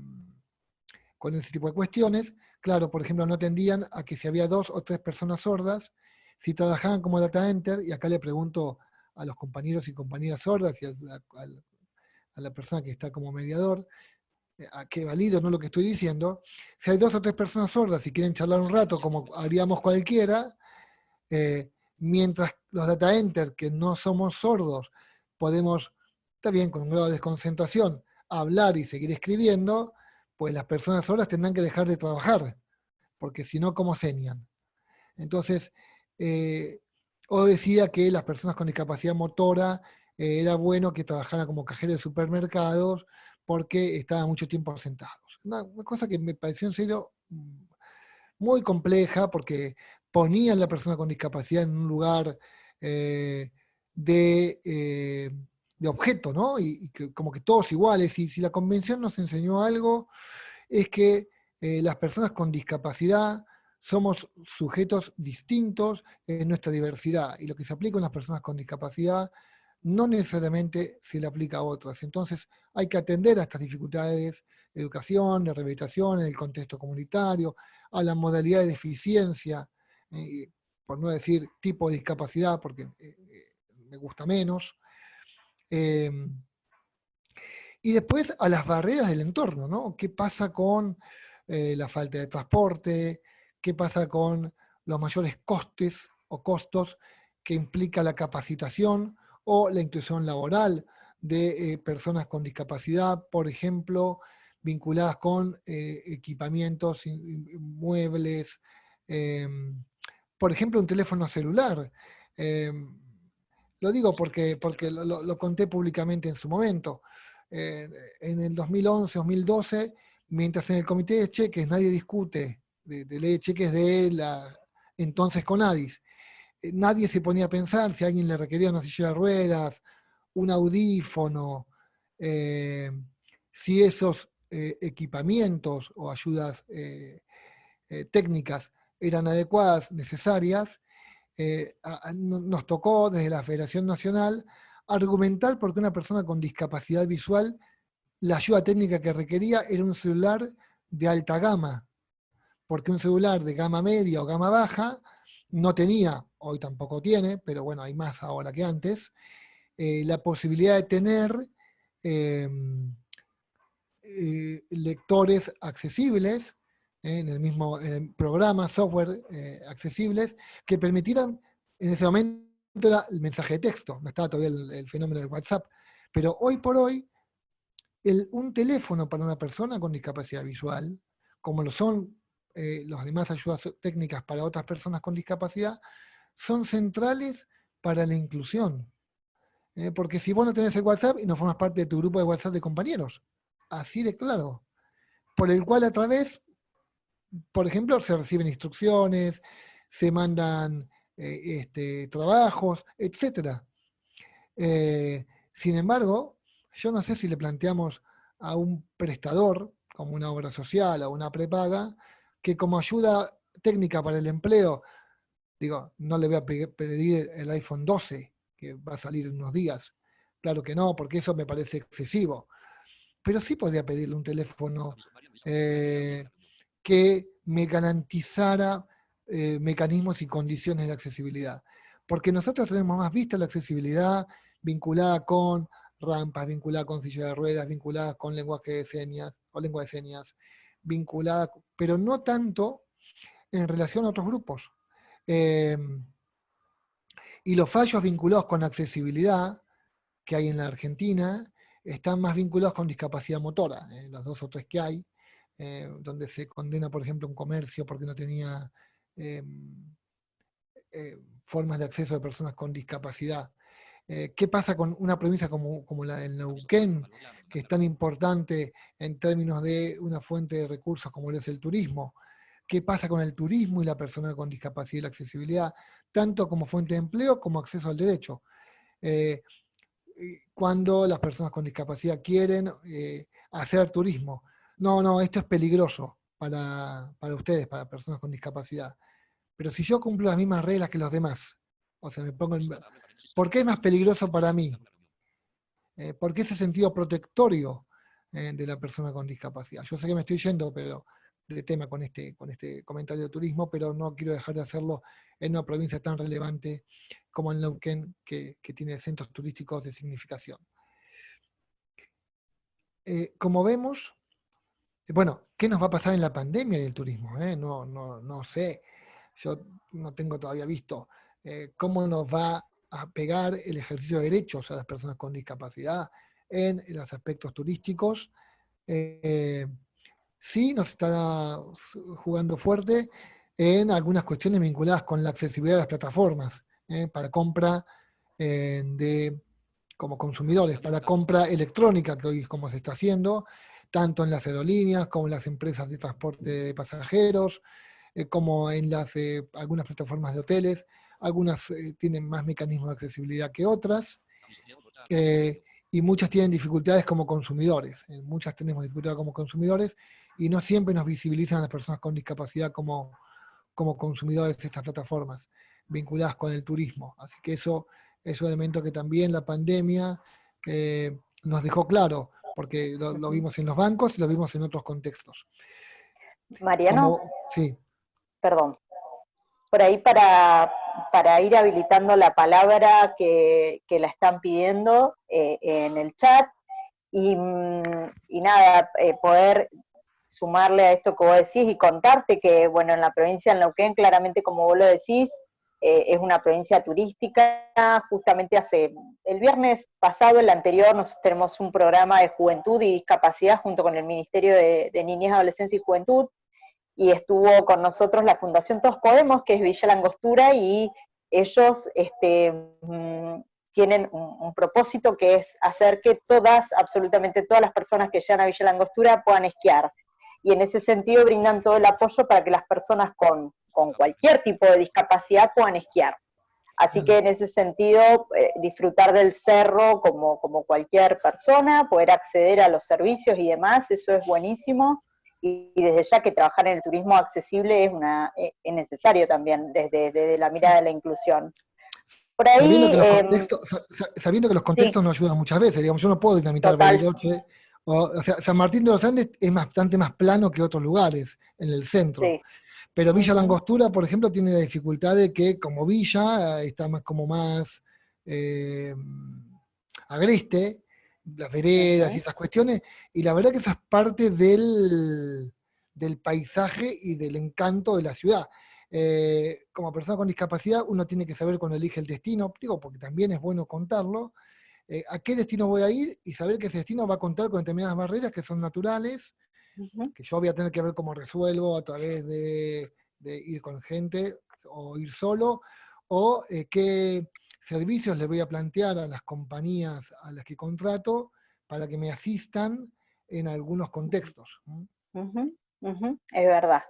tipo de cuestiones. Claro, por ejemplo, no atendían a que si había 2 o 3 personas sordas, si trabajaban como data enter, y acá le pregunto a los compañeros y compañeras sordas y a la persona que está como mediador, a que valido no lo que estoy diciendo, si hay 2 o 3 personas sordas y quieren charlar un rato como haríamos cualquiera, mientras los data enter, que no somos sordos, podemos, está bien, con un grado de desconcentración, hablar y seguir escribiendo, pues las personas sordas tendrán que dejar de trabajar, porque si no, ¿cómo señan? Entonces, o decía que las personas con discapacidad motora era bueno que trabajaran como cajeros de supermercados porque estaban mucho tiempo sentados. Una cosa que me pareció en serio muy compleja porque ponían a la persona con discapacidad en un lugar eh, de, eh, de objeto, ¿no? Y que, como que todos iguales. Y si la convención nos enseñó algo, es que las personas con discapacidad somos sujetos distintos en nuestra diversidad. Y lo que se aplica a las personas con discapacidad no necesariamente se le aplica a otras. Entonces hay que atender a estas dificultades de educación, de rehabilitación, en el contexto comunitario, a la modalidad de deficiencia, por no decir tipo de discapacidad, porque me gusta menos. Y después a las barreras del entorno, ¿no? ¿Qué pasa con la falta de transporte? ¿Qué pasa con los mayores costes o costos que implica la capacitación o la inclusión laboral de personas con discapacidad, por ejemplo, vinculadas con equipamientos, muebles, por ejemplo, un teléfono celular? Lo digo porque lo conté públicamente en su momento. En el 2011-2012, mientras en el comité de cheques nadie discute de ley de cheques de la entonces CONADIS, nadie se ponía a pensar si a alguien le requería una silla de ruedas, un audífono, si esos equipamientos o ayudas técnicas eran adecuadas, necesarias. Nos tocó desde la Federación Nacional argumentar por qué una persona con discapacidad visual, la ayuda técnica que requería era un celular de alta gama, porque un celular de gama media o gama baja no tenía, hoy tampoco tiene, pero bueno, hay más ahora que antes, la posibilidad de tener lectores accesibles, en el mismo programa, software accesibles, que permitieran, en ese momento era el mensaje de texto, no estaba todavía el fenómeno de WhatsApp, pero hoy por hoy, un teléfono para una persona con discapacidad visual, como lo son las demás ayudas técnicas para otras personas con discapacidad, son centrales para la inclusión. Porque si vos no tenés el WhatsApp y no formas parte de tu grupo de WhatsApp de compañeros, así de claro, por el cual a través, por ejemplo, se reciben instrucciones, se mandan trabajos, etc. Sin embargo, yo no sé si le planteamos a un prestador, como una obra social o una prepaga, que como ayuda técnica para el empleo, digo, no le voy a pedir el iPhone 12, que va a salir en unos días. Claro que no, porque eso me parece excesivo. Pero sí podría pedirle un teléfono que me garantizara mecanismos y condiciones de accesibilidad. Porque nosotros tenemos más vista la accesibilidad vinculada con rampas, vinculada con silla de ruedas, vinculada con lenguaje de señas o lengua de señas, vinculada, pero no tanto en relación a otros grupos. Y los fallos vinculados con accesibilidad que hay en la Argentina están más vinculados con discapacidad motora, los 2 o 3 que hay, donde se condena, por ejemplo, un comercio porque no tenía formas de acceso de personas con discapacidad. ¿Qué pasa con una provincia como la del Neuquén, que es tan importante en términos de una fuente de recursos como lo es el turismo? ¿Qué pasa con el turismo y la persona con discapacidad y la accesibilidad, tanto como fuente de empleo como acceso al derecho? Cuando las personas con discapacidad quieren hacer turismo. No, esto es peligroso para ustedes, para personas con discapacidad. Pero si yo cumplo las mismas reglas que los demás, o sea, ¿por qué es más peligroso para mí? ¿Por qué ese sentido protectorio de la persona con discapacidad? Yo sé que me estoy yendo de tema con este comentario de turismo, pero no quiero dejar de hacerlo en una provincia tan relevante como el Neuquén, que tiene centros turísticos de significación. Como vemos, bueno, ¿qué nos va a pasar en la pandemia del turismo? No sé, yo no tengo todavía visto cómo nos va a pegar el ejercicio de derechos a las personas con discapacidad en los aspectos turísticos. Sí nos está jugando fuerte en algunas cuestiones vinculadas con la accesibilidad de las plataformas para compra como consumidores, para compra electrónica, que hoy es como se está haciendo, tanto en las aerolíneas como en las empresas de transporte de pasajeros, como en algunas plataformas de hoteles. Algunas tienen más mecanismos de accesibilidad que otras, y muchas tienen dificultades como consumidores. Muchas tenemos dificultades como consumidores, y no siempre nos visibilizan a las personas con discapacidad como consumidores de estas plataformas vinculadas con el turismo. Así que eso es un elemento que también la pandemia nos dejó claro, porque lo vimos en los bancos y lo vimos en otros contextos. Mariano, sí. Perdón, por ahí para ir habilitando la palabra que la están pidiendo en el chat, y nada, poder sumarle a esto que vos decís y contarte que, bueno, en la provincia de Neuquén, claramente como vos lo decís, es una provincia turística. Justamente el viernes pasado, el anterior, nosotros tenemos un programa de juventud y discapacidad junto con el Ministerio de Niñez, Adolescencia y Juventud, y estuvo con nosotros la Fundación Todos Podemos, que es Villa Langostura, y ellos tienen un propósito, que es hacer que absolutamente todas las personas que llegan a Villa Langostura puedan esquiar. Y en ese sentido brindan todo el apoyo para que las personas con cualquier tipo de discapacidad puedan esquiar. Así que en ese sentido, disfrutar del cerro como cualquier persona, poder acceder a los servicios y demás, eso es buenísimo. Y desde ya que trabajar en el turismo accesible es necesario también, desde la mirada de la inclusión. Por ahí, sabiendo que los contextos no ayudan muchas veces, digamos, yo no puedo dinamitar Bariloche, o sea, San Martín de los Andes es bastante más plano que otros lugares en el centro. Sí. Pero Villa Langostura, por ejemplo, tiene la dificultad de que como villa está más agreste, las veredas y esas cuestiones, y la verdad que eso es parte del paisaje y del encanto de la ciudad. Como persona con discapacidad, uno tiene que saber cuando elige el destino, digo, porque también es bueno contarlo, a qué destino voy a ir y saber que ese destino va a contar con determinadas barreras que son naturales, que yo voy a tener que ver cómo resuelvo a través de ir con gente o ir solo, o qué servicios le voy a plantear a las compañías a las que contrato para que me asistan en algunos contextos. Es verdad.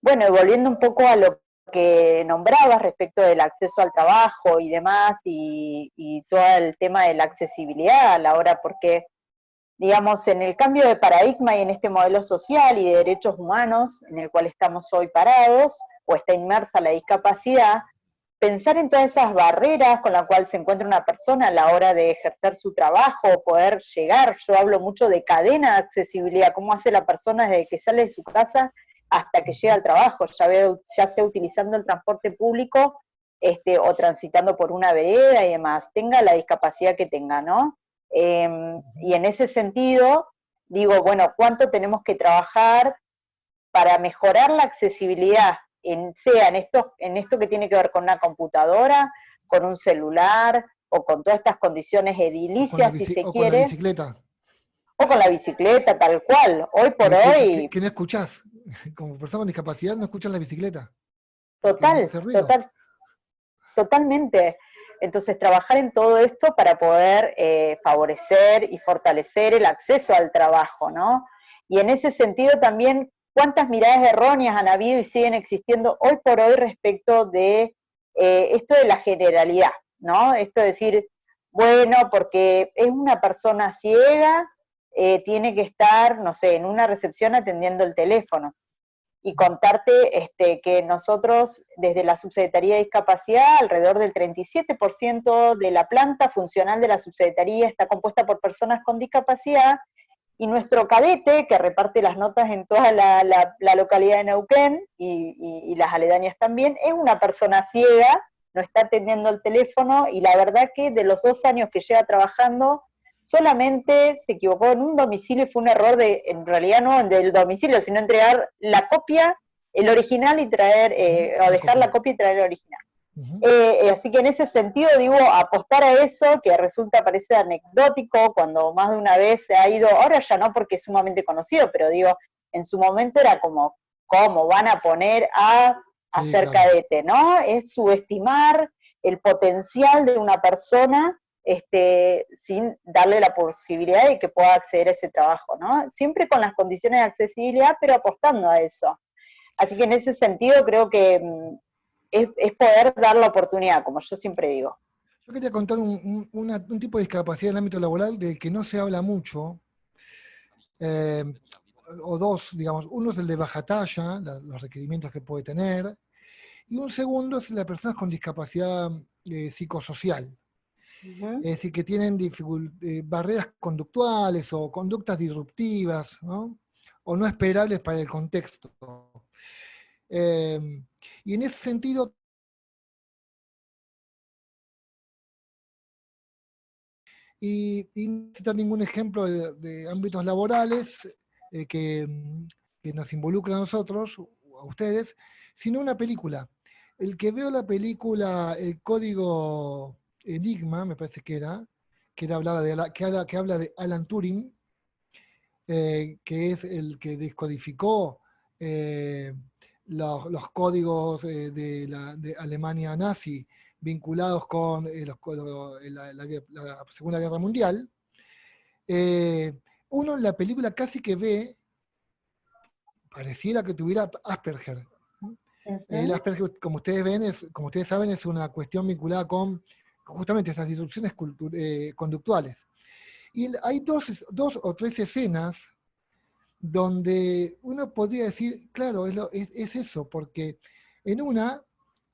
Bueno, y volviendo un poco a lo que nombrabas respecto del acceso al trabajo y demás, y todo el tema de la accesibilidad a la hora, porque, digamos, en el cambio de paradigma y en este modelo social y de derechos humanos en el cual estamos hoy parados, o está inmersa la discapacidad, pensar en todas esas barreras con las cuales se encuentra una persona a la hora de ejercer su trabajo, poder llegar, yo hablo mucho de cadena de accesibilidad, cómo hace la persona desde que sale de su casa hasta que llega al trabajo, ya sea utilizando el transporte público o transitando por una vereda y demás, tenga la discapacidad que tenga, ¿no? Y en ese sentido, digo, bueno, ¿cuánto tenemos que trabajar para mejorar la accesibilidad, sea en esto que tiene que ver con una computadora, con un celular, o con todas estas condiciones edilicias, si se quiere? Con la bicicleta. O con la bicicleta, tal cual. Hoy por hoy... ¿Qué no escuchás? Como persona con discapacidad no escuchas la bicicleta. Totalmente. Entonces, trabajar en todo esto para poder favorecer y fortalecer el acceso al trabajo, ¿no? Y en ese sentido también, ¿cuántas miradas erróneas han habido y siguen existiendo hoy por hoy respecto de esto de la generalidad, ¿no? Esto de decir, bueno, porque es una persona ciega, tiene que estar, no sé, en una recepción atendiendo el teléfono. Y contarte que nosotros, desde la Subsecretaría de Discapacidad, alrededor del 37% de la planta funcional de la Subsecretaría está compuesta por personas con discapacidad, y nuestro cadete, que reparte las notas en toda la localidad de Neuquén, y las aledañas también, es una persona ciega, no está atendiendo el teléfono, y la verdad que de los 2 años que lleva trabajando, solamente se equivocó en un domicilio y fue un error en realidad no del domicilio, sino entregar la copia, el original, y traer, o dejar la copia y traer el original. Así que en ese sentido, digo, apostar a eso, que resulta, parece anecdótico, cuando más de una vez se ha ido, ahora ya no porque es sumamente conocido, pero digo, en su momento era como, ¿cómo van a poner a hacer cadete, ¿no? Es subestimar el potencial de una persona, sin darle la posibilidad de que pueda acceder a ese trabajo, ¿no? Siempre con las condiciones de accesibilidad, pero apostando a eso. Así que en ese sentido creo que es poder dar la oportunidad, como yo siempre digo. Yo quería contar un tipo de discapacidad en el ámbito laboral del que no se habla mucho, o dos, digamos. Uno es el de baja talla, los requerimientos que puede tener, y un segundo es la persona con discapacidad psicosocial. Es decir, que tienen barreras conductuales o conductas disruptivas, ¿no? O no esperables para el contexto. Y en ese sentido, y no citar ningún ejemplo de ámbitos laborales que nos involucra a nosotros, a ustedes, sino una película. El que veo la película El Código Enigma, me parece que habla de Alan Turing, que es el que descodificó los códigos de Alemania nazi vinculados con la Segunda Guerra Mundial. Uno en la película casi que ve, pareciera que tuviera Asperger. El Asperger, como ustedes saben, es una cuestión vinculada con justamente estas disrupciones conductuales. Y hay dos o tres escenas donde uno podría decir, claro, es eso, porque en una,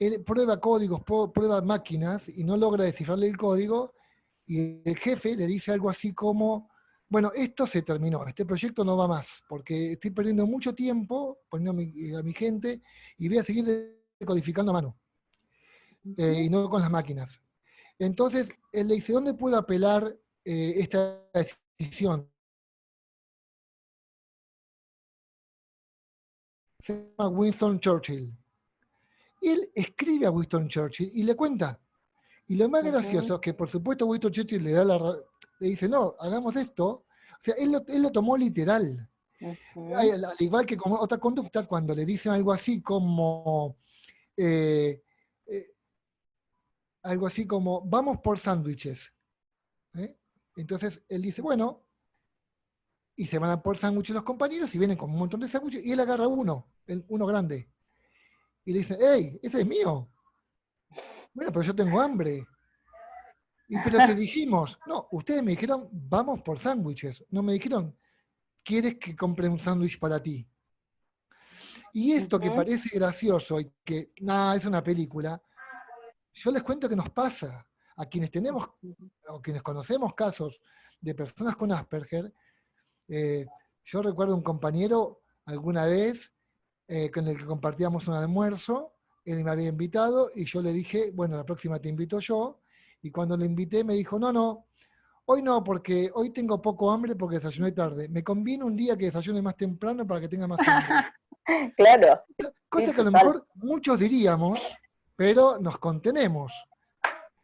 él prueba códigos, prueba máquinas y no logra descifrarle el código, y el jefe le dice algo así como, bueno, esto se terminó, este proyecto no va más, porque estoy perdiendo mucho tiempo poniendo a mi gente y voy a seguir decodificando a mano, y no con las máquinas. Entonces, él le dice, ¿dónde puedo apelar esta decisión? Se llama Winston Churchill. Y él escribe a Winston Churchill y le cuenta. Y lo más gracioso es que, por supuesto, Winston Churchill le dice, no, hagamos esto. O sea, él lo tomó literal. Al igual que como otra conducta, cuando le dicen algo así como, vamos por sándwiches. Entonces él dice, bueno, y se van a por sándwiches los compañeros y vienen con un montón de sándwiches y él agarra uno grande. Y le dice, hey, ese es mío. Bueno, pero yo tengo hambre. Pero te dijimos, no, ustedes me dijeron, vamos por sándwiches. No me dijeron, ¿quieres que compre un sándwich para ti? Y esto que parece gracioso y que, es una película, yo les cuento que nos pasa. A quienes tenemos, o quienes conocemos casos de personas con Asperger, yo recuerdo un compañero alguna vez con el que compartíamos un almuerzo, él me había invitado y yo le dije, bueno, la próxima te invito yo, y cuando le invité me dijo, no, hoy no, porque hoy tengo poco hambre porque desayuné tarde. Me conviene un día que desayune más temprano para que tenga más hambre. Claro. Cosa que a lo mejor muchos diríamos, pero nos contenemos.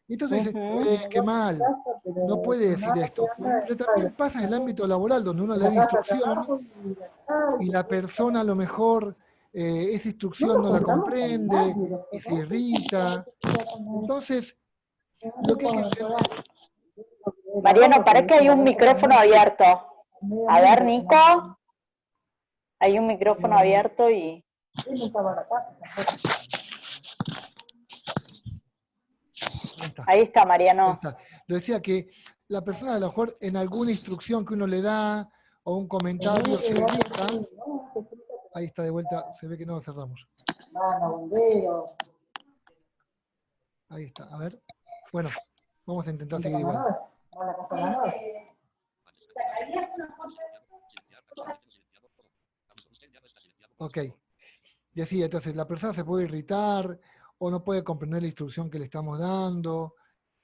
Y entonces dice, qué mal, no puede decir esto. Pero también pasa en el ámbito laboral, donde uno le da instrucción y la persona a lo mejor esa instrucción no la comprende y se irrita. Entonces, Lo que hay que entender, Mariano, parece que hay un micrófono abierto. A ver, Nico. Hay un micrófono abierto y... Ahí está, Mariano. ahí está. Lo decía que la persona a lo mejor en alguna instrucción que uno le da o un comentario se irrita. Ahí está de vuelta, se ve que no lo cerramos. Ahí está, a ver. Bueno, vamos a intentar seguir igual. Ok. Y así, entonces la persona se puede irritar o no puede comprender la instrucción que le estamos dando.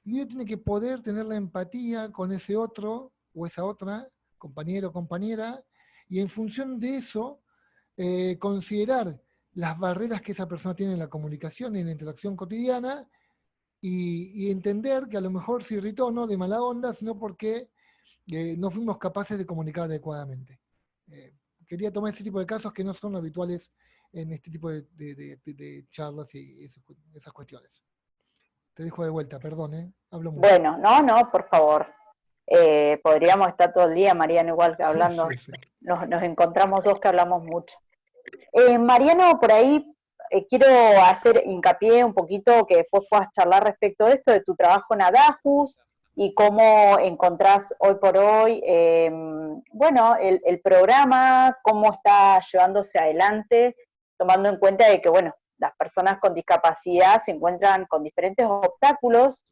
Y uno tiene que poder tener la empatía con ese otro o esa otra, compañero o compañera, y en función de eso, considerar las barreras que esa persona tiene en la comunicación y en la interacción cotidiana, y entender que a lo mejor se irritó no de mala onda, sino porque no fuimos capaces de comunicar adecuadamente. Quería tomar ese tipo de casos que no son habituales en este tipo de charlas y esas cuestiones. Te dejo de vuelta, perdón, hablo mucho. Bueno, no, por favor. Podríamos estar todo el día, Mariano, igual que hablando. Sí, sí. Nos encontramos dos que hablamos mucho. Mariano, por ahí quiero hacer hincapié un poquito, que después puedas charlar respecto de esto, de tu trabajo en Adafus y cómo encontrás hoy por hoy, bueno, el programa, cómo está llevándose adelante, tomando en cuenta de que, bueno, las personas con discapacidad se encuentran con diferentes obstáculos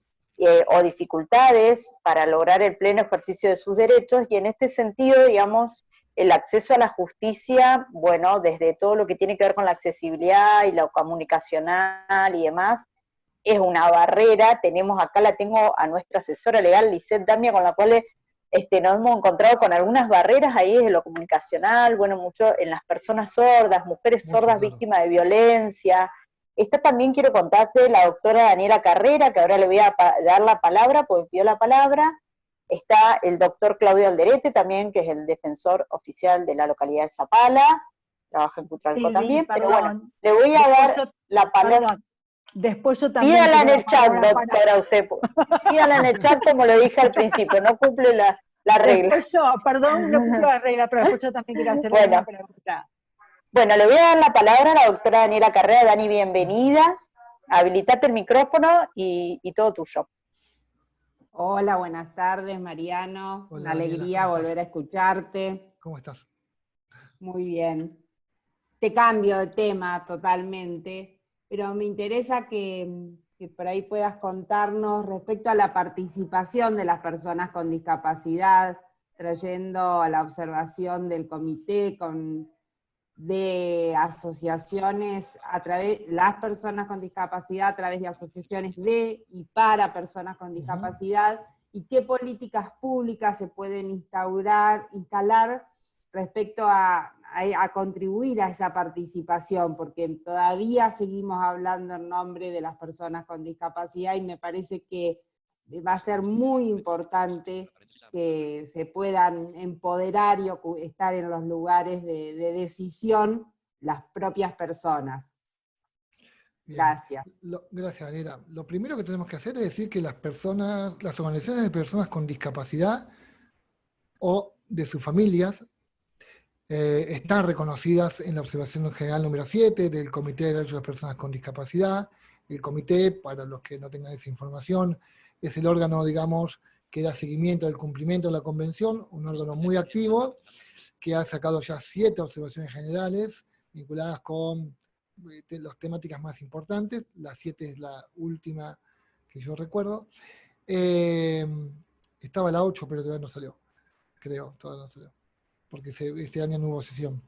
o dificultades para lograr el pleno ejercicio de sus derechos, y en este sentido, digamos, el acceso a la justicia, bueno, desde todo lo que tiene que ver con la accesibilidad y lo comunicacional y demás, es una barrera. Tenemos acá, la tengo a nuestra asesora legal, Lisette Damia, con la cual nos hemos encontrado con algunas barreras ahí desde lo comunicacional, bueno, mucho en las personas sordas, mujeres sordas víctimas de violencia. Esto también quiero contarte la doctora Daniela Carrera, que ahora le voy a dar la palabra, porque pidió la palabra. Está el doctor Claudio Alderete también, que es el defensor oficial de la localidad de Zapala, trabaja en Cutralcó también, pero bueno, le voy a dar la palabra. Después yo también... Pídala en el chat, doctora, usted. Pídala en el chat como lo dije al principio, no cumple la regla. Después yo, perdón, no cumple la regla, pero después yo también quiero hacerle una pregunta. Bueno, le voy a dar la palabra a la doctora Daniela Carrera. Dani, bienvenida. Habilitate el micrófono y todo tuyo. Hola, buenas tardes, Mariano. Hola, una alegría Daniela, volver a escucharte. ¿Cómo estás? Muy bien. Te cambio de tema totalmente, pero me interesa que por ahí puedas contarnos respecto a la participación de las personas con discapacidad, trayendo a la observación del comité de asociaciones las personas con discapacidad a través de asociaciones de y para personas con discapacidad, y qué políticas públicas se pueden instalar respecto a contribuir a esa participación, porque todavía seguimos hablando en nombre de las personas con discapacidad, y me parece que va a ser muy importante que se puedan empoderar y estar en los lugares de decisión las propias personas. Bien. Gracias. Gracias, Daniela. Lo primero que tenemos que hacer es decir que las organizaciones de personas con discapacidad o de sus familias están reconocidas en la observación general número 7 del Comité de Derechos de las Personas con Discapacidad. El comité, para los que no tengan esa información, es el órgano, digamos, que da seguimiento del cumplimiento de la convención, un órgano muy activo, que ha sacado ya 7 observaciones generales vinculadas con las temáticas más importantes. La 7 es la última que yo recuerdo. Estaba la 8, pero todavía no salió, creo, todavía no salió, porque este año no hubo sesión.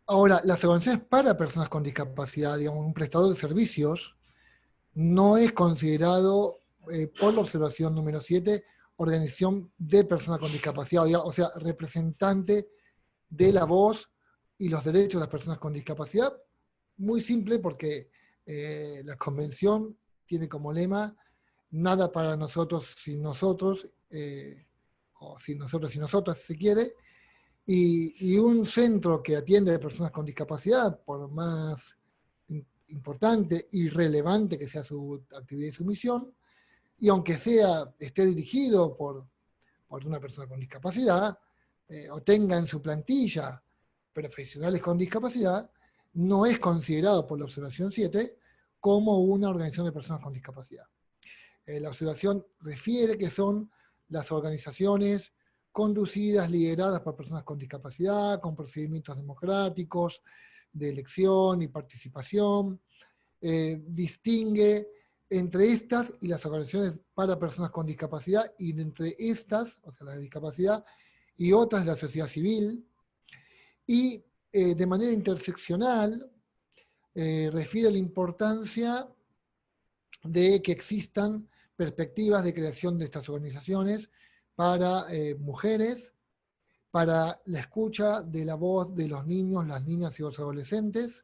Ahora, las organizaciones para personas con discapacidad, digamos, un prestador de servicios, no es considerado por la observación número 7 organización de personas con discapacidad, o sea, representante de la voz y los derechos de las personas con discapacidad. Muy simple, porque la convención tiene como lema nada para nosotros sin nosotros, o sin nosotros y nosotras, si se quiere, y un centro que atiende a personas con discapacidad, por más importante y relevante que sea su actividad y su misión, y aunque esté dirigido por una persona con discapacidad, o tenga en su plantilla profesionales con discapacidad, no es considerado por la observación 7 como una organización de personas con discapacidad. La observación refiere que son las organizaciones conducidas, lideradas por personas con discapacidad, con procedimientos democráticos, de elección y participación. Distingue entre estas y las organizaciones para personas con discapacidad, y entre estas, o sea, la de discapacidad, y otras de la sociedad civil, y de manera interseccional refiere a la importancia de que existan perspectivas de creación de estas organizaciones para mujeres, para la escucha de la voz de los niños, las niñas y los adolescentes.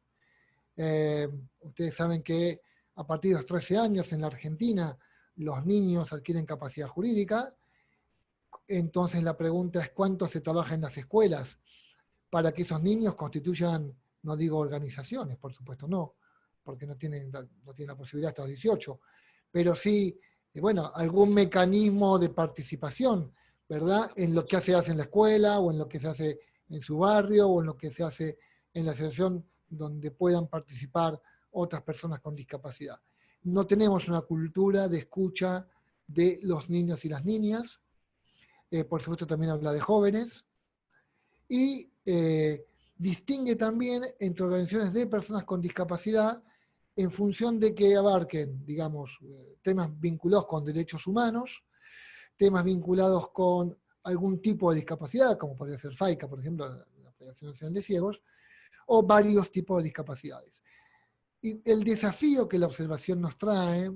Ustedes saben que a partir de los 13 años en la Argentina los niños adquieren capacidad jurídica. Entonces la pregunta es cuánto se trabaja en las escuelas para que esos niños constituyan, no digo organizaciones, por supuesto no, porque no tienen la posibilidad hasta los 18, pero sí, bueno, algún mecanismo de participación, ¿verdad? En lo que se hace en la escuela, o en lo que se hace en su barrio, o en lo que se hace en la asociación donde puedan participar otras personas con discapacidad. No tenemos una cultura de escucha de los niños y las niñas, por supuesto también habla de jóvenes, y distingue también entre organizaciones de personas con discapacidad en función de que abarquen, digamos, temas vinculados con derechos humanos, temas vinculados con algún tipo de discapacidad, como podría ser FAICA, por ejemplo, la Federación Nacional de Ciegos, o varios tipos de discapacidades. Y el desafío que la observación nos trae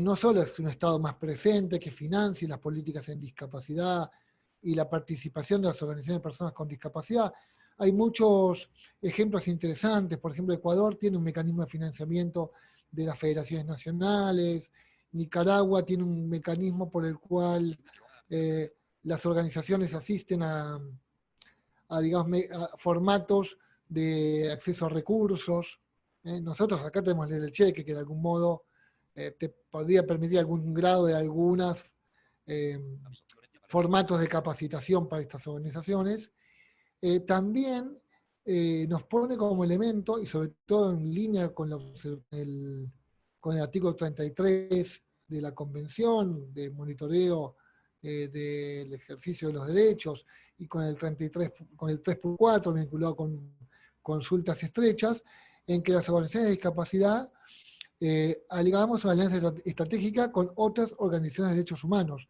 no solo es un Estado más presente que financie las políticas en discapacidad y la participación de las organizaciones de personas con discapacidad. Hay muchos ejemplos interesantes. Por ejemplo, Ecuador tiene un mecanismo de financiamiento de las federaciones nacionales. Nicaragua tiene un mecanismo por el cual las organizaciones asisten a formatos de acceso a recursos. Nosotros acá tenemos el cheque, que de algún modo te podría permitir algún grado de algunos formatos de capacitación para estas organizaciones. También nos pone como elemento, y sobre todo en línea con el artículo 33 de la Convención de Monitoreo del Ejercicio de los Derechos, y con el 3.4 vinculado con consultas estrechas, en que las organizaciones de discapacidad hagamos una alianza estratégica con otras organizaciones de derechos humanos.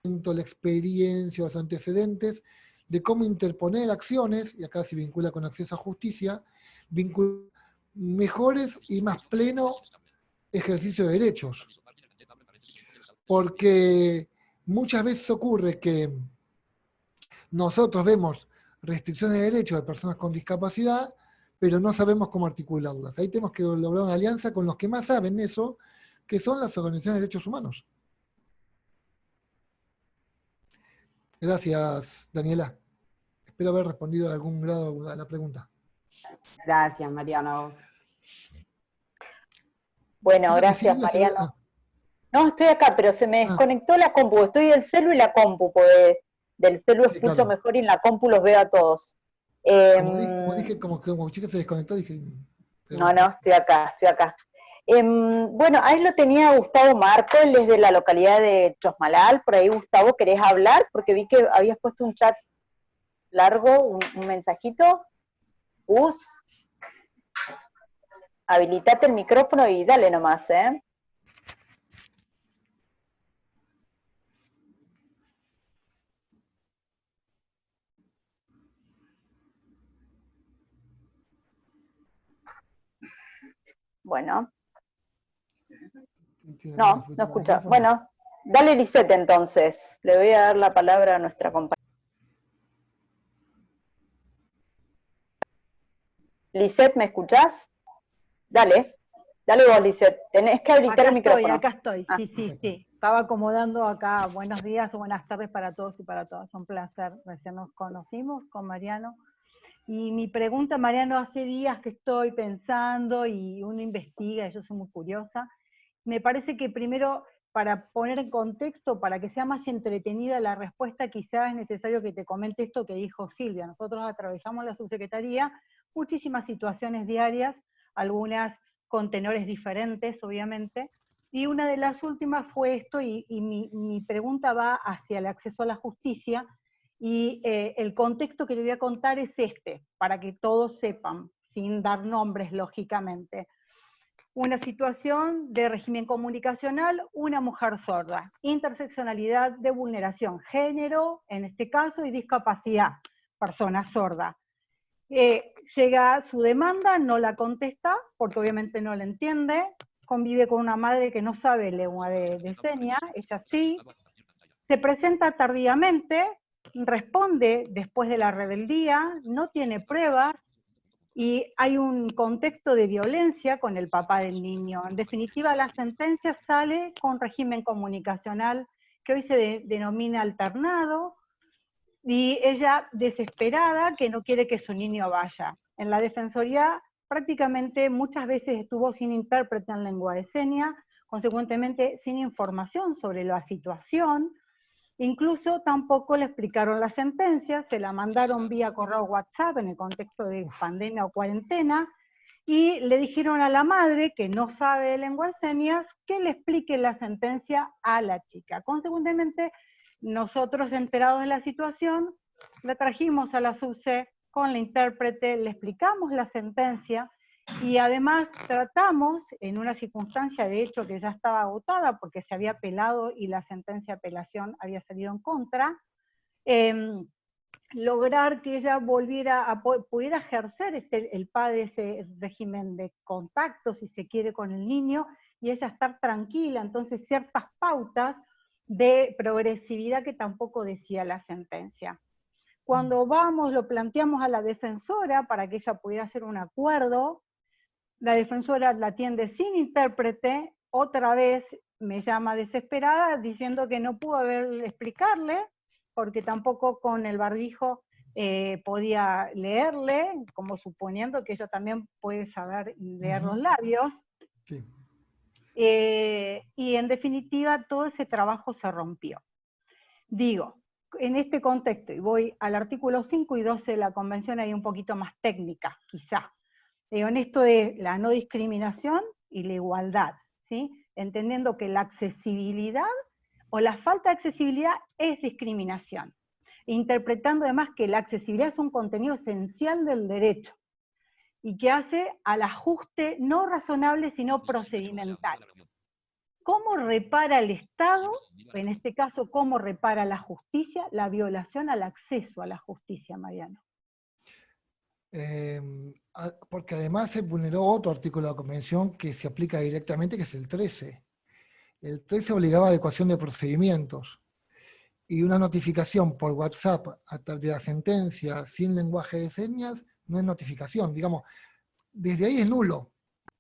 La experiencia, los antecedentes de cómo interponer acciones, y acá se vincula con acceso a justicia, mejores y más pleno ejercicio de derechos. Porque muchas veces ocurre que nosotros vemos restricciones de derechos de personas con discapacidad, pero no sabemos cómo articularlas. Ahí tenemos que lograr una alianza con los que más saben eso, que son las organizaciones de derechos humanos. Gracias, Daniela. Espero haber respondido de algún grado a la pregunta. Gracias, Mariano. Bueno, gracias, Mariano. No, estoy acá, pero se me desconectó la compu. Estoy del celu y la compu, porque del celu sí, escucho claro. Mejor, y en la compu los veo a todos. Como chica se desconectó, dije... No, estoy acá. Bueno, ahí lo tenía Gustavo Marco, él es de la localidad de Chosmalal. Por ahí, Gustavo, ¿querés hablar? Porque vi que habías puesto un chat largo, un mensajito. Habilitate el micrófono y dale nomás, ¿eh? Bueno. No escucha. Bueno, dale, Lisette, entonces. Le voy a dar la palabra a nuestra compañera. Lisette, ¿me escuchás? Dale vos, Lisette. Tenés que habilitar el micrófono. Acá estoy, sí. Estaba acomodando acá. Buenos días o buenas tardes para todos y para todas. Un placer. Recién nos conocimos con Mariano. Y mi pregunta, Mariano, hace días que estoy pensando y uno investiga, y yo soy muy curiosa. Me parece que primero, para poner en contexto, para que sea más entretenida la respuesta, quizás es necesario que te comente esto que dijo Silvia. Nosotros atravesamos la subsecretaría muchísimas situaciones diarias, algunas con tenores diferentes, obviamente, y una de las últimas fue esto, y mi pregunta va hacia el acceso a la justicia, y el contexto que le voy a contar es este, para que todos sepan, sin dar nombres, lógicamente. Una situación de régimen comunicacional, una mujer sorda, interseccionalidad de vulneración, género, en este caso, y discapacidad, persona sorda. Llega su demanda, no la contesta, porque obviamente no la entiende, convive con una madre que no sabe lengua de señas, ella sí, se presenta tardíamente, responde después de la rebeldía, no tiene pruebas, y hay un contexto de violencia con el papá del niño. En definitiva, la sentencia sale con régimen comunicacional que hoy se denomina alternado, y ella desesperada que no quiere que su niño vaya. En la Defensoría prácticamente muchas veces estuvo sin intérprete en lengua de señas, consecuentemente sin información sobre la situación. Incluso tampoco le explicaron la sentencia, se la mandaron vía correo WhatsApp en el contexto de pandemia o cuarentena, y le dijeron a la madre, que no sabe de lengua de señas, que le explique la sentencia a la chica. Consecuentemente, nosotros, enterados de la situación, la trajimos a la SUSE con la intérprete, le explicamos la sentencia, y además tratamos, en una circunstancia de hecho que ya estaba agotada porque se había apelado y la sentencia de apelación había salido en contra, lograr que ella pudiera ejercer el padre ese régimen de contacto, si se quiere, con el niño, y ella estar tranquila. Entonces ciertas pautas de progresividad que tampoco decía la sentencia. Cuando lo planteamos a la defensora para que ella pudiera hacer un acuerdo, la defensora la atiende sin intérprete, otra vez me llama desesperada diciendo que no pudo explicarle, porque tampoco con el barbijo podía leerle, como suponiendo que ella también puede saber leer los labios. Sí. Y en definitiva todo ese trabajo se rompió. Digo, en este contexto, y voy al artículo 5 y 12 de la Convención, hay un poquito más técnica, quizá. En esto de la no discriminación y la igualdad, ¿sí? Entendiendo que la accesibilidad o la falta de accesibilidad es discriminación, interpretando además que la accesibilidad es un contenido esencial del derecho, y que hace al ajuste no razonable sino procedimental. ¿Cómo repara el Estado, en este caso cómo repara la justicia, la violación al acceso a la justicia, Mariano? Porque además se vulneró otro artículo de la Convención que se aplica directamente, que es el 13. El 13 obligaba a adecuación de procedimientos, y una notificación por WhatsApp de la sentencia sin lenguaje de señas no es notificación, digamos, desde ahí es nulo.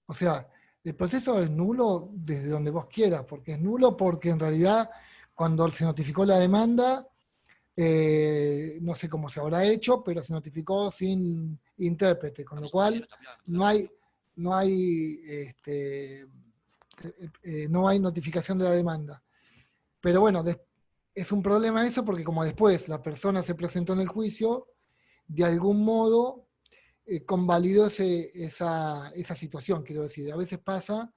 O sea, el proceso es nulo desde donde vos quieras, porque es nulo porque en realidad cuando se notificó la demanda, no sé cómo se habrá hecho, pero se notificó sin intérprete, con lo cual no hay notificación de la demanda. Pero bueno, es un problema eso porque como después la persona se presentó en el juicio, de algún modo convalidó esa situación, quiero decir. A veces pasa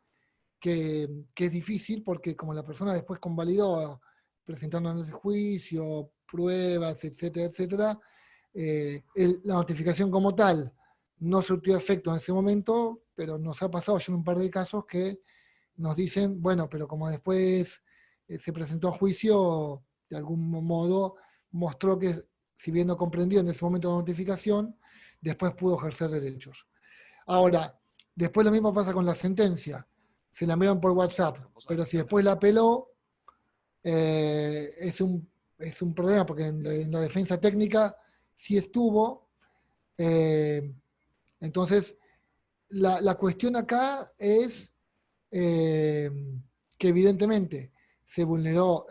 que es difícil porque como la persona después convalidó presentando en el juicio, pruebas, etcétera, etcétera, la notificación como tal no surtió efecto en ese momento, pero nos ha pasado ya en un par de casos que nos dicen, bueno, pero como después se presentó a juicio, de algún modo mostró que, si bien no comprendió en ese momento la notificación, después pudo ejercer derechos. Ahora, después lo mismo pasa con la sentencia. Se la enviaron por WhatsApp, pero si después la apeló, es un problema, porque en la defensa técnica sí estuvo. Entonces, la cuestión acá es que evidentemente se vulneró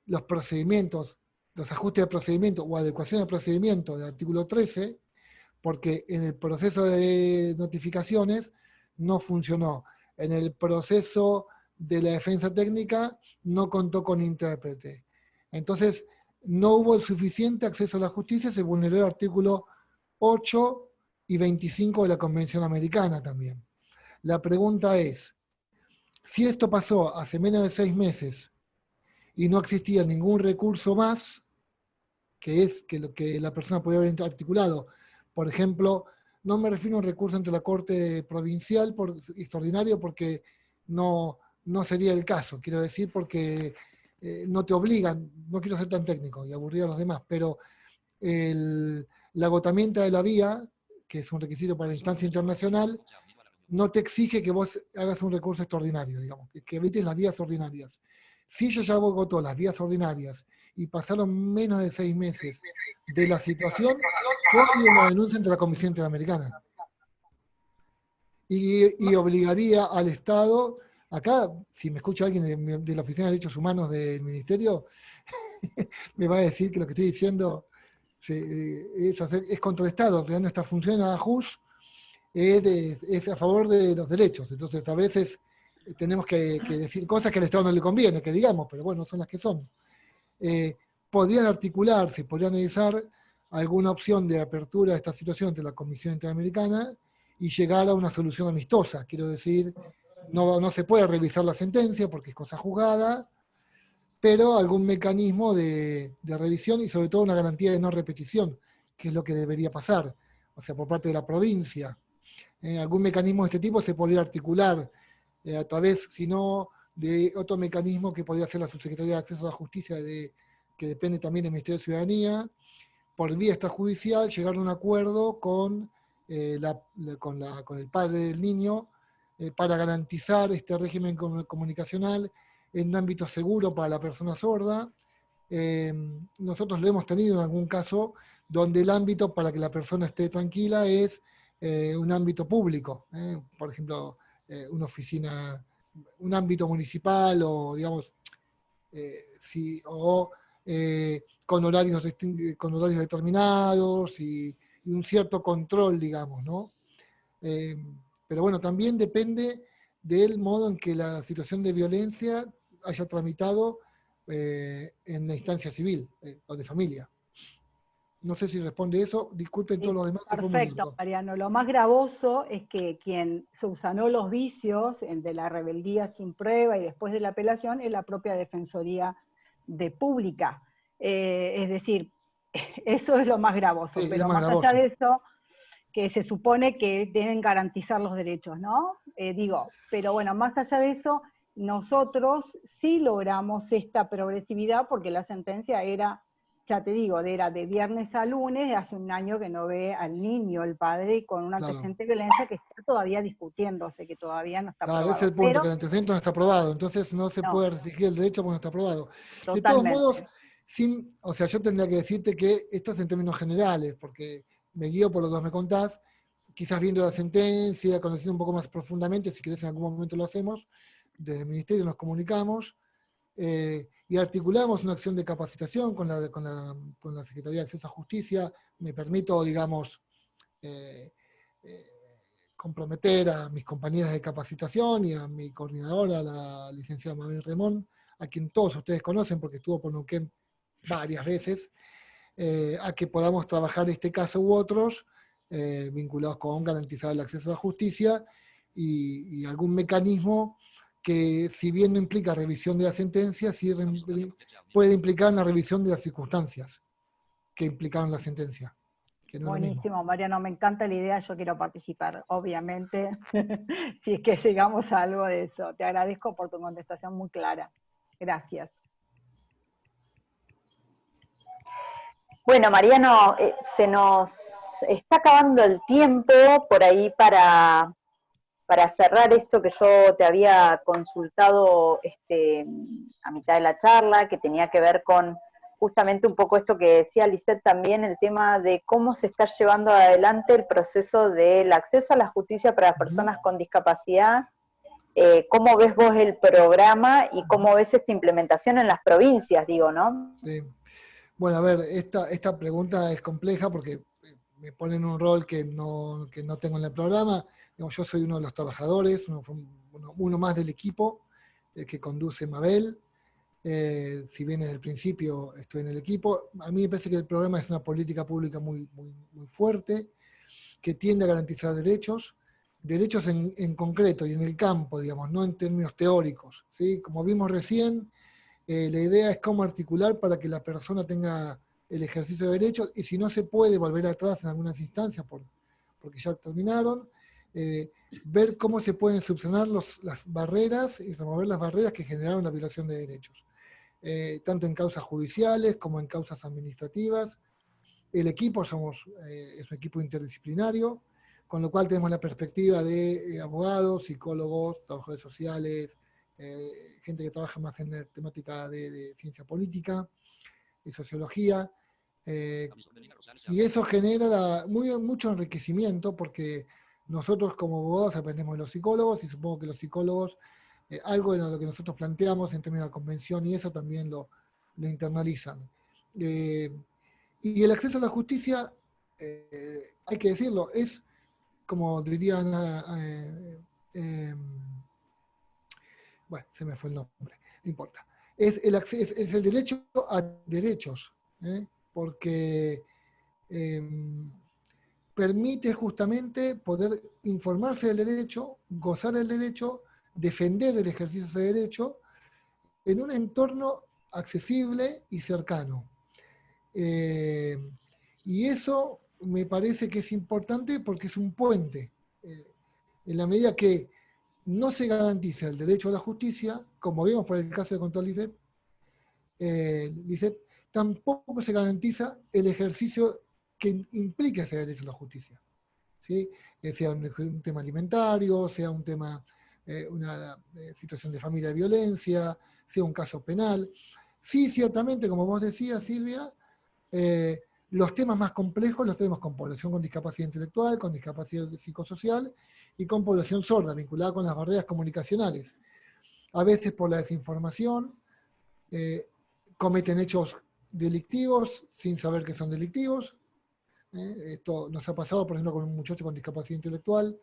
los procedimientos los ajustes de procedimiento o adecuación de procedimiento del artículo 13, porque en el proceso de notificaciones no funcionó. En el proceso de la defensa técnica no contó con intérprete. Entonces, no hubo el suficiente acceso a la justicia, se vulneró el artículo 8 y 25 de la Convención Americana también. La pregunta es, si esto pasó hace menos de 6 meses y no existía ningún recurso más, que es que lo que la persona podía haber articulado, por ejemplo, no me refiero a un recurso ante la Corte Provincial extraordinario porque no sería el caso, quiero decir porque no te obligan, no quiero ser tan técnico y aburrir a los demás, pero el agotamiento de la vía, que es un requisito para la instancia internacional, no te exige que vos hagas un recurso extraordinario, digamos, que evites las vías ordinarias. Si yo ya agotó las vías ordinarias y pasaron menos de 6 meses de la situación, yo haría una denuncia ante la Comisión Interamericana. Y obligaría al Estado, acá, si me escucha alguien de la Oficina de Derechos Humanos del Ministerio, me va a decir que lo que estoy diciendo es contra el Estado, en realidad nuestra función a JUS es a favor de los derechos. Entonces, a veces tenemos que decir cosas que al Estado no le conviene que digamos, pero bueno, son las que son. Podrían articularse, podrían analizar alguna opción de apertura de esta situación ante la Comisión Interamericana y llegar a una solución amistosa. Quiero decir, no se puede revisar la sentencia porque es cosa juzgada, pero algún mecanismo de revisión y sobre todo una garantía de no repetición, que es lo que debería pasar, o sea, por parte de la provincia. Algún mecanismo de este tipo se podría articular a través, si no, de otro mecanismo que podría ser la Subsecretaría de Acceso a la Justicia, que depende también del Ministerio de Ciudadanía, por vía extrajudicial, llegar a un acuerdo con el padre del niño para garantizar este régimen comunicacional en un ámbito seguro para la persona sorda. Nosotros lo hemos tenido en algún caso donde el ámbito para que la persona esté tranquila es un ámbito público, por ejemplo, una oficina, un ámbito municipal o, digamos, con horarios determinados y un cierto control, digamos, ¿no? Pero bueno, también depende del modo en que la situación de violencia haya tramitado en la instancia civil o de familia. No sé si responde eso, disculpen todos los demás. Perfecto, Mariano. Lo más gravoso es que quien subsanó los vicios de la rebeldía sin prueba y después de la apelación es la propia Defensoría de Pública. Es decir, eso es lo más gravoso, sí, pero más allá de eso, que se supone que deben garantizar los derechos, ¿no? Pero bueno, más allá de eso, nosotros sí logramos esta progresividad porque la sentencia era, ya te digo, era de viernes a lunes, hace un año que no ve al niño, el padre, con un antecedente de violencia que está todavía discutiéndose, que todavía no está aprobado. Claro, ese es el punto, que el antecedente no está aprobado, entonces no se puede restringir el derecho porque no está aprobado. Totalmente. De todos modos, yo tendría que decirte que esto es en términos generales, porque me guío por lo que vos me contás, quizás viendo la sentencia, conociendo un poco más profundamente, si querés en algún momento lo hacemos, desde el Ministerio nos comunicamos, y articulamos una acción de capacitación con la Secretaría de Acceso a Justicia. Me permito, digamos, comprometer a mis compañeras de capacitación y a mi coordinadora, la licenciada Mabel Remón, a quien todos ustedes conocen porque estuvo por Neuquén varias veces, a que podamos trabajar este caso u otros vinculados con garantizar el acceso a la justicia y algún mecanismo que, si bien no implica revisión de la sentencia, sí puede implicar una revisión de las circunstancias que implicaron la sentencia. No. Buenísimo, Mariano, me encanta la idea, yo quiero participar, obviamente, si es que llegamos a algo de eso. Te agradezco por tu contestación muy clara. Gracias. Bueno, Mariano, se nos está acabando el tiempo por ahí para cerrar esto que yo te había consultado a mitad de la charla, que tenía que ver con justamente un poco esto que decía Lisette también, el tema de cómo se está llevando adelante el proceso del acceso a la justicia para las personas con discapacidad. ¿Cómo ves vos el programa y cómo ves esta implementación en las provincias, digo, ¿no? Sí. Bueno, a ver, esta pregunta es compleja porque me ponen un rol que no tengo en el programa. Digamos, yo soy uno de los trabajadores, uno más del equipo que conduce Mabel. Si bien desde el principio estoy en el equipo, a mí me parece que el programa es una política pública muy fuerte, que tiende a garantizar derechos en concreto y en el campo, digamos, no en términos teóricos, ¿sí? Como vimos recién, la idea es cómo articular para que la persona tenga el ejercicio de derechos, y si no se puede volver atrás en algunas instancias porque ya terminaron, ver cómo se pueden subsanar las barreras y remover las barreras que generaron la violación de derechos, tanto en causas judiciales como en causas administrativas. El equipo es un equipo interdisciplinario, con lo cual tenemos la perspectiva de abogados, psicólogos, trabajadores sociales, gente que trabaja más en la temática de ciencia política y sociología, y eso genera mucho enriquecimiento porque nosotros como abogados aprendemos de los psicólogos, y supongo que los psicólogos, algo de lo que nosotros planteamos en términos de convención y eso también lo internalizan. Y el acceso a la justicia, hay que decirlo, es, como dirían, bueno, se me fue el nombre, no importa. Es el derecho a derechos, porque permite justamente poder informarse del derecho, gozar del derecho, defender el ejercicio de ese derecho en un entorno accesible y cercano. Y eso me parece que es importante porque es un puente. En la medida que no se garantiza el derecho a la justicia, como vimos por el caso de Control Lisset, tampoco se garantiza el ejercicio que implica ese derecho a la justicia, ¿sí? Sea un tema alimentario, sea un tema, una situación de familia de violencia, sea un caso penal. Sí, ciertamente, como vos decías, Silvia, los temas más complejos los tenemos con población con discapacidad intelectual, con discapacidad psicosocial y con población sorda, vinculada con las barreras comunicacionales. A veces por la desinformación, cometen hechos delictivos sin saber que son delictivos. Esto nos ha pasado, por ejemplo, con un muchacho con discapacidad intelectual,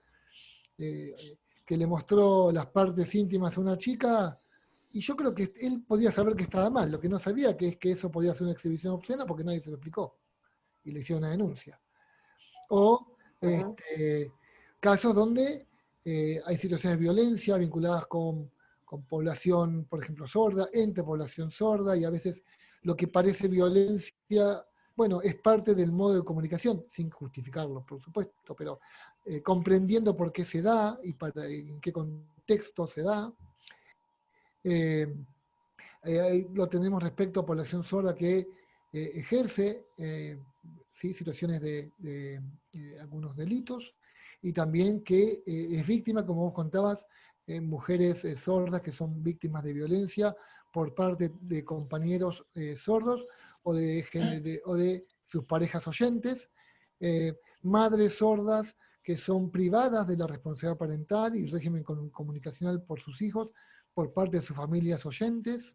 que le mostró las partes íntimas a una chica, y yo creo que él podía saber que estaba mal, lo que no sabía que es que eso podía ser una exhibición obscena porque nadie se lo explicó, y le hicieron una denuncia. O casos donde hay situaciones de violencia vinculadas con población, por ejemplo, sorda, entre población sorda, y a veces lo que parece violencia, bueno, es parte del modo de comunicación, sin justificarlo, por supuesto, pero comprendiendo por qué se da y en qué contexto se da. Lo tenemos respecto a población sorda que ejerce ¿sí? situaciones de algunos delitos, y también que es víctima, como vos contabas, mujeres sordas que son víctimas de violencia por parte de compañeros sordos o de sus parejas oyentes, madres sordas que son privadas de la responsabilidad parental y régimen comunicacional por sus hijos, por parte de sus familias oyentes.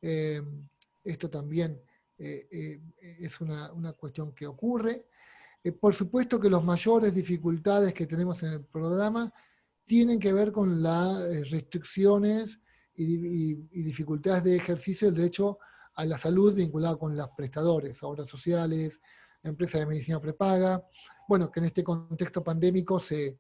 Esto también es una cuestión que ocurre. Por supuesto que las mayores dificultades que tenemos en el programa tienen que ver con las restricciones y dificultades de ejercicio del derecho a la salud vinculado con los prestadores, obras sociales, empresas de medicina prepaga. Bueno, que en este contexto pandémico se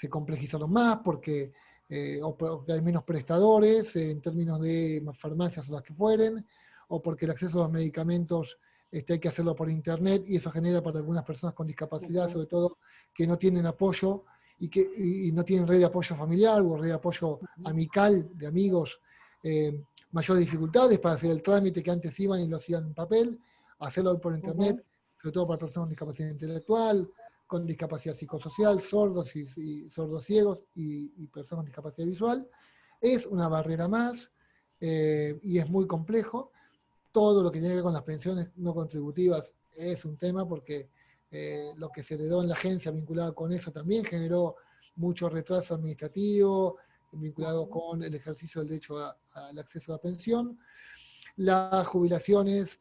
complejizaron más porque hay menos prestadores en términos de farmacias o las que fueren, o porque el acceso a los medicamentos hay que hacerlo por internet, y eso genera para algunas personas con discapacidad, sobre todo, que no tienen apoyo y no tienen red de apoyo familiar o red de apoyo amical de amigos, mayores dificultades para hacer el trámite que antes iban y lo hacían en papel, hacerlo hoy por internet, sobre todo para personas con discapacidad intelectual, con discapacidad psicosocial, sordos y sordos ciegos y personas con discapacidad visual. Es una barrera más y es muy complejo. Todo lo que tiene que ver con las pensiones no contributivas es un tema porque lo que se heredó en la agencia vinculado con eso también generó mucho retraso administrativo vinculado con el ejercicio del derecho al acceso a la pensión. las jubilaciones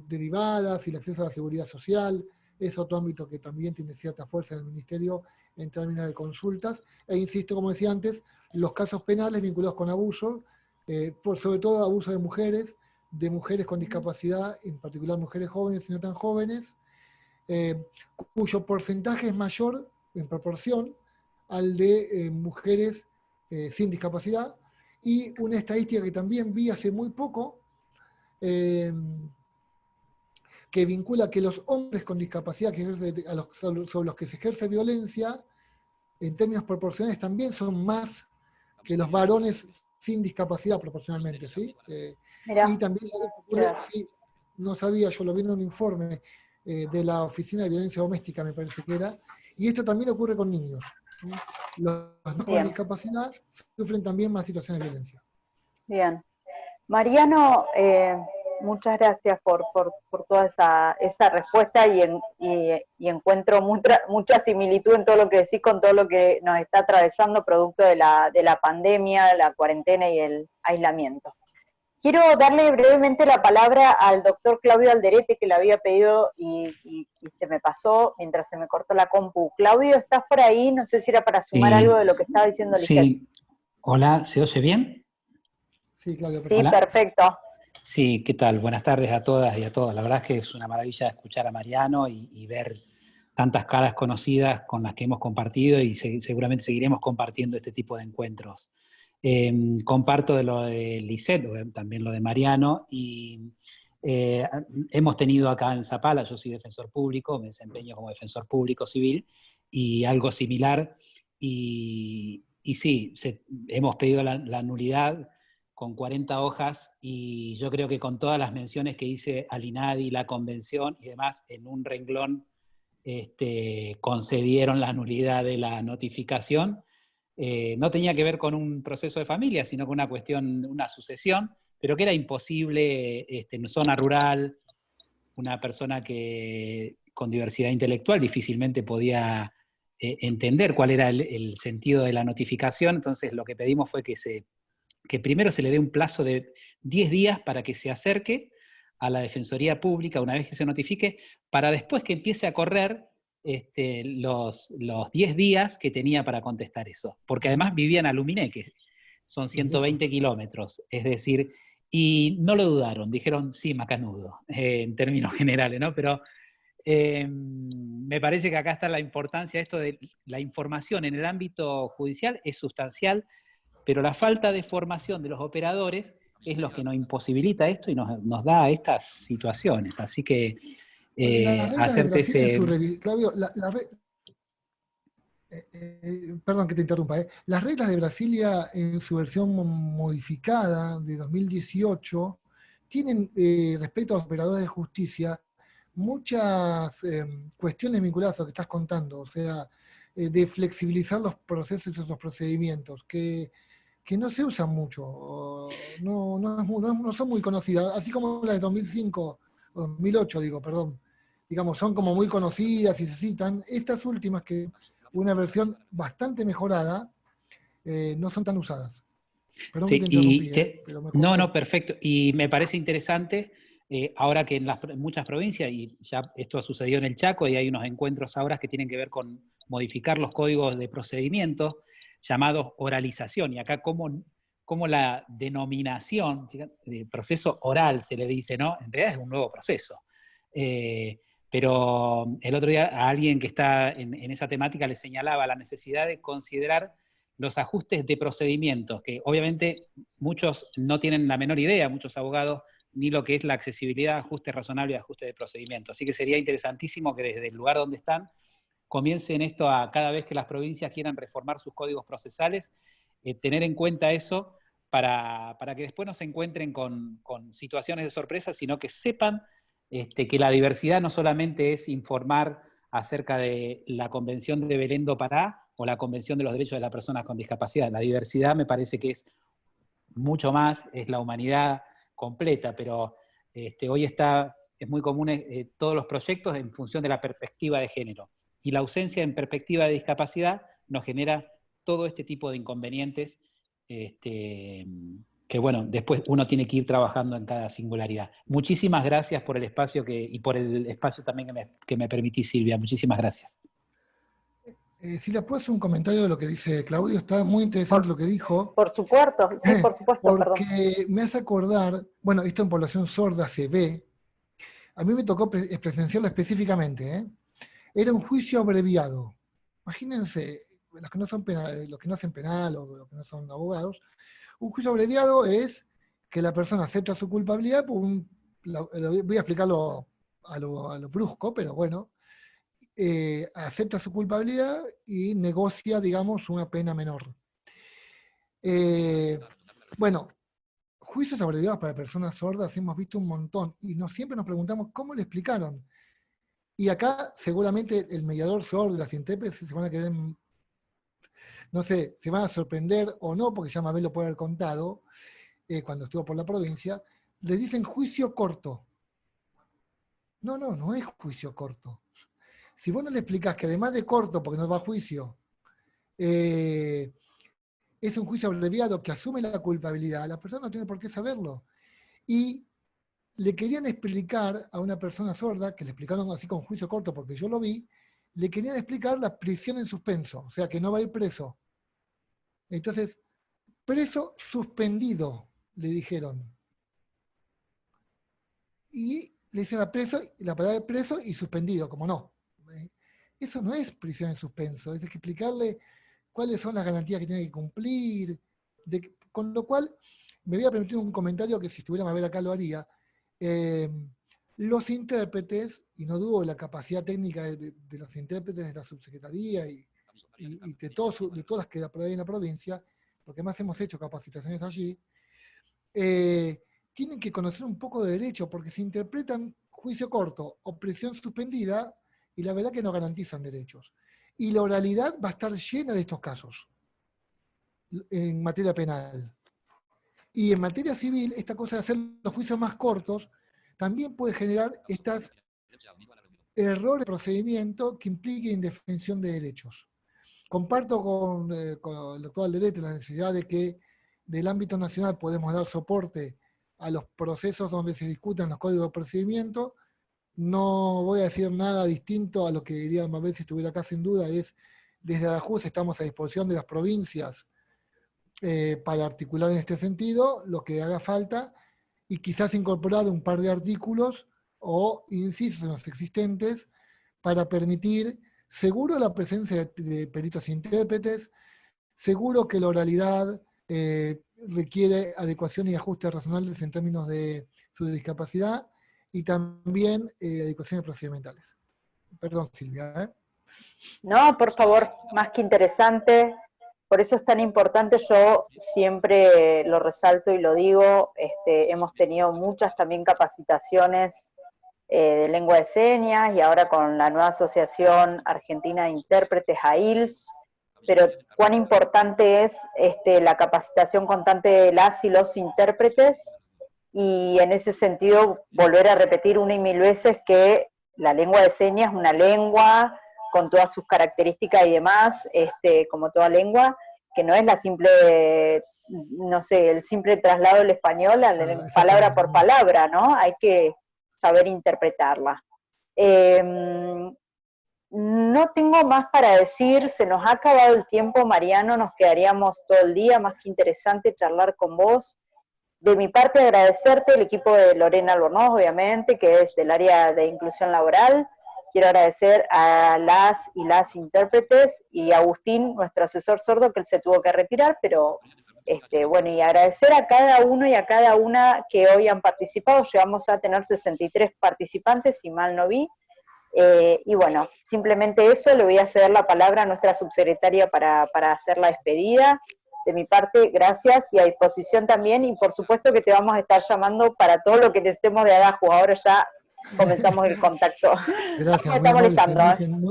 derivadas y el acceso a la seguridad social, es otro ámbito que también tiene cierta fuerza en el Ministerio en términos de consultas, e insisto, como decía antes, los casos penales vinculados con abusos, sobre todo abuso de mujeres con discapacidad, en particular mujeres jóvenes y no tan jóvenes, cuyo porcentaje es mayor en proporción al de mujeres sin discapacidad, y una estadística que también vi hace muy poco, que vincula que los hombres con discapacidad sobre los que se ejerce violencia, en términos proporcionales también son más que los varones sin discapacidad proporcionalmente, ¿sí? Y también ocurre, sí, no sabía, yo lo vi en un informe de la Oficina de Violencia Doméstica, me parece que era, y esto también ocurre con niños. Los no con discapacidad sufren también más situaciones de violencia. Bien. Mariano, muchas gracias por toda esa respuesta y encuentro mucha similitud en todo lo que decís con todo lo que nos está atravesando producto de la pandemia, la cuarentena y el aislamiento. Quiero darle brevemente la palabra al doctor Claudio Alderete, que le había pedido y se me pasó mientras se me cortó la compu. Claudio, ¿estás por ahí? No sé si era para sumar algo de lo que estaba diciendo Lisette. Sí. Hola, ¿se oye bien? Sí, Claudio. Sí, perfecto. Sí, ¿qué tal? Buenas tardes a todas y a todos. La verdad es que es una maravilla escuchar a Mariano y ver tantas caras conocidas con las que hemos compartido y seguramente seguiremos compartiendo este tipo de encuentros. Comparto de lo de Lisette, también lo de Mariano, y hemos tenido acá en Zapala, yo soy defensor público, me desempeño como defensor público civil, y algo similar, y sí, hemos pedido la nulidad con 40 hojas, y yo creo que con todas las menciones que hice al INADI, la convención y demás, en un renglón concedieron la nulidad de la notificación. No tenía que ver con un proceso de familia, sino con una cuestión, una sucesión, pero que era imposible en zona rural, una persona con diversidad intelectual difícilmente podía entender cuál era el sentido de la notificación. Entonces lo que pedimos fue que primero se le dé un plazo de 10 días para que se acerque a la Defensoría Pública una vez que se notifique, para después que empiece a correr los 10 días que tenía para contestar eso. Porque además vivía en Aluminé, que son 120 kilómetros, es decir, y no lo dudaron, dijeron sí, macanudo, en términos generales, ¿no? Pero me parece que acá está la importancia, esto de la información en el ámbito judicial es sustancial, pero la falta de formación de los operadores es lo que nos imposibilita esto y nos da estas situaciones. Así que hacerte ese... Claudio, perdón que te interrumpa. Las reglas de Brasilia en su versión modificada de 2018 tienen, respecto a los operadores de justicia, muchas cuestiones vinculadas a lo que estás contando, o sea, de flexibilizar los procesos y los procedimientos, que no se usan mucho, no son muy conocidas, así como las de 2005 o 2008, digamos, son como muy conocidas y se citan. Estas últimas, que una versión bastante mejorada, no son tan usadas. Perdón sí, que te interrumpí, pero me acordé. No, perfecto. Y me parece interesante, ahora que en muchas provincias, y ya esto ha sucedido en el Chaco, y hay unos encuentros ahora que tienen que ver con modificar los códigos de procedimiento, llamados oralización, y acá como la denominación, fíjate, proceso oral se le dice, ¿no? En realidad es un nuevo proceso. Pero el otro día a alguien que está en esa temática le señalaba la necesidad de considerar los ajustes de procedimientos, que obviamente muchos no tienen la menor idea, muchos abogados, ni lo que es la accesibilidad, ajuste razonable y ajuste de procedimiento. Así que sería interesantísimo que desde el lugar donde están comiencen esto a cada vez que las provincias quieran reformar sus códigos procesales, tener en cuenta eso para que después no se encuentren con situaciones de sorpresa, sino que sepan que la diversidad no solamente es informar acerca de la Convención de Belén do Pará o la Convención de los Derechos de las Personas con Discapacidad. La diversidad me parece que es mucho más, es la humanidad completa, pero hoy es muy común todos los proyectos en función de la perspectiva de género. Y la ausencia en perspectiva de discapacidad nos genera todo este tipo de inconvenientes que bueno, después uno tiene que ir trabajando en cada singularidad. Muchísimas gracias por el espacio y por el espacio también que me permitís, Silvia. Muchísimas gracias. Silvia, ¿puedo hacer un comentario de lo que dice Claudio? Está muy interesante lo que dijo. Por supuesto, sí, por supuesto, perdón. Porque me hace acordar, bueno, esto en población sorda se ve, a mí me tocó presenciarlo específicamente, ¿eh? Era un juicio abreviado. Imagínense, los que no son los que no hacen penal o los que no son abogados, un juicio abreviado es que la persona acepta su culpabilidad por voy a explicarlo a lo brusco, pero bueno, acepta su culpabilidad y negocia, digamos, una pena menor. Bueno, juicios abreviados para personas sordas hemos visto un montón y siempre nos preguntamos cómo le explicaron. Y acá seguramente el mediador sordo y las intérpretes se van a querer, no sé, se van a sorprender o no, porque ya Mabel lo puede haber contado cuando estuvo por la provincia, les dicen juicio corto. No es juicio corto. Si vos no le explicás que además de corto, porque no va a juicio, es un juicio abreviado que asume la culpabilidad, la persona no tiene por qué saberlo. Y le querían explicar a una persona sorda, que le explicaron así con juicio corto, porque yo lo vi, le querían explicar la prisión en suspenso, o sea, que no va a ir preso. Entonces, preso suspendido, le dijeron. Y le dicen a preso, la palabra de preso y suspendido, como no. Eso no es prisión en suspenso, es que explicarle cuáles son las garantías que tiene que cumplir, con lo cual, me voy a permitir un comentario que si estuviera Mabel acá lo haría. Los intérpretes, y no dudo de la capacidad técnica de los intérpretes de la subsecretaría y de todas las que hay en la provincia, porque además hemos hecho capacitaciones allí, tienen que conocer un poco de derecho, porque se interpretan juicio corto o prisión suspendida, y la verdad que no garantizan derechos. Y la oralidad va a estar llena de estos casos en materia penal. Y en materia civil, esta cosa de hacer los juicios más cortos también puede generar estos errores de procedimiento que impliquen indefensión de derechos. Comparto con el doctor Alderete la necesidad de que del ámbito nacional podemos dar soporte a los procesos donde se discutan los códigos de procedimiento. No voy a decir nada distinto a lo que diría Mabel si estuviera acá, sin duda, es desde Adajuz estamos a disposición de las provincias para articular en este sentido lo que haga falta y quizás incorporar un par de artículos o incisos en los existentes para permitir seguro la presencia de peritos intérpretes, seguro que la oralidad requiere adecuación y ajustes razonables en términos de su discapacidad y también adecuaciones procedimentales. Perdón, Silvia. No, por favor, más que interesante. Por eso es tan importante, yo siempre lo resalto y lo digo, hemos tenido muchas también capacitaciones de lengua de señas y ahora con la nueva Asociación Argentina de Intérpretes, AILS, pero cuán importante es la capacitación constante de las y los intérpretes, y en ese sentido volver a repetir una y mil veces que la lengua de señas es una lengua con todas sus características y demás, como toda lengua, que no es la simple, no sé, el simple traslado del español palabra por palabra, ¿no? Hay que saber interpretarla. No tengo más para decir, se nos ha acabado el tiempo, Mariano, nos quedaríamos todo el día, más que interesante charlar con vos. De mi parte, agradecerte, el equipo de Lorena Albornoz, obviamente, que es del área de inclusión laboral. Quiero agradecer a las intérpretes y a Agustín, nuestro asesor sordo, que él se tuvo que retirar, pero bueno, y agradecer a cada uno y a cada una que hoy han participado. Llegamos a tener 63 participantes, si mal no vi. Y bueno, simplemente eso, le voy a ceder la palabra a nuestra subsecretaria para hacer la despedida. De mi parte, gracias y a disposición también, y por supuesto que te vamos a estar llamando para todo lo que necesitemos de Adajuz. Ahora ya comenzamos el contacto. Gracias, está molestando,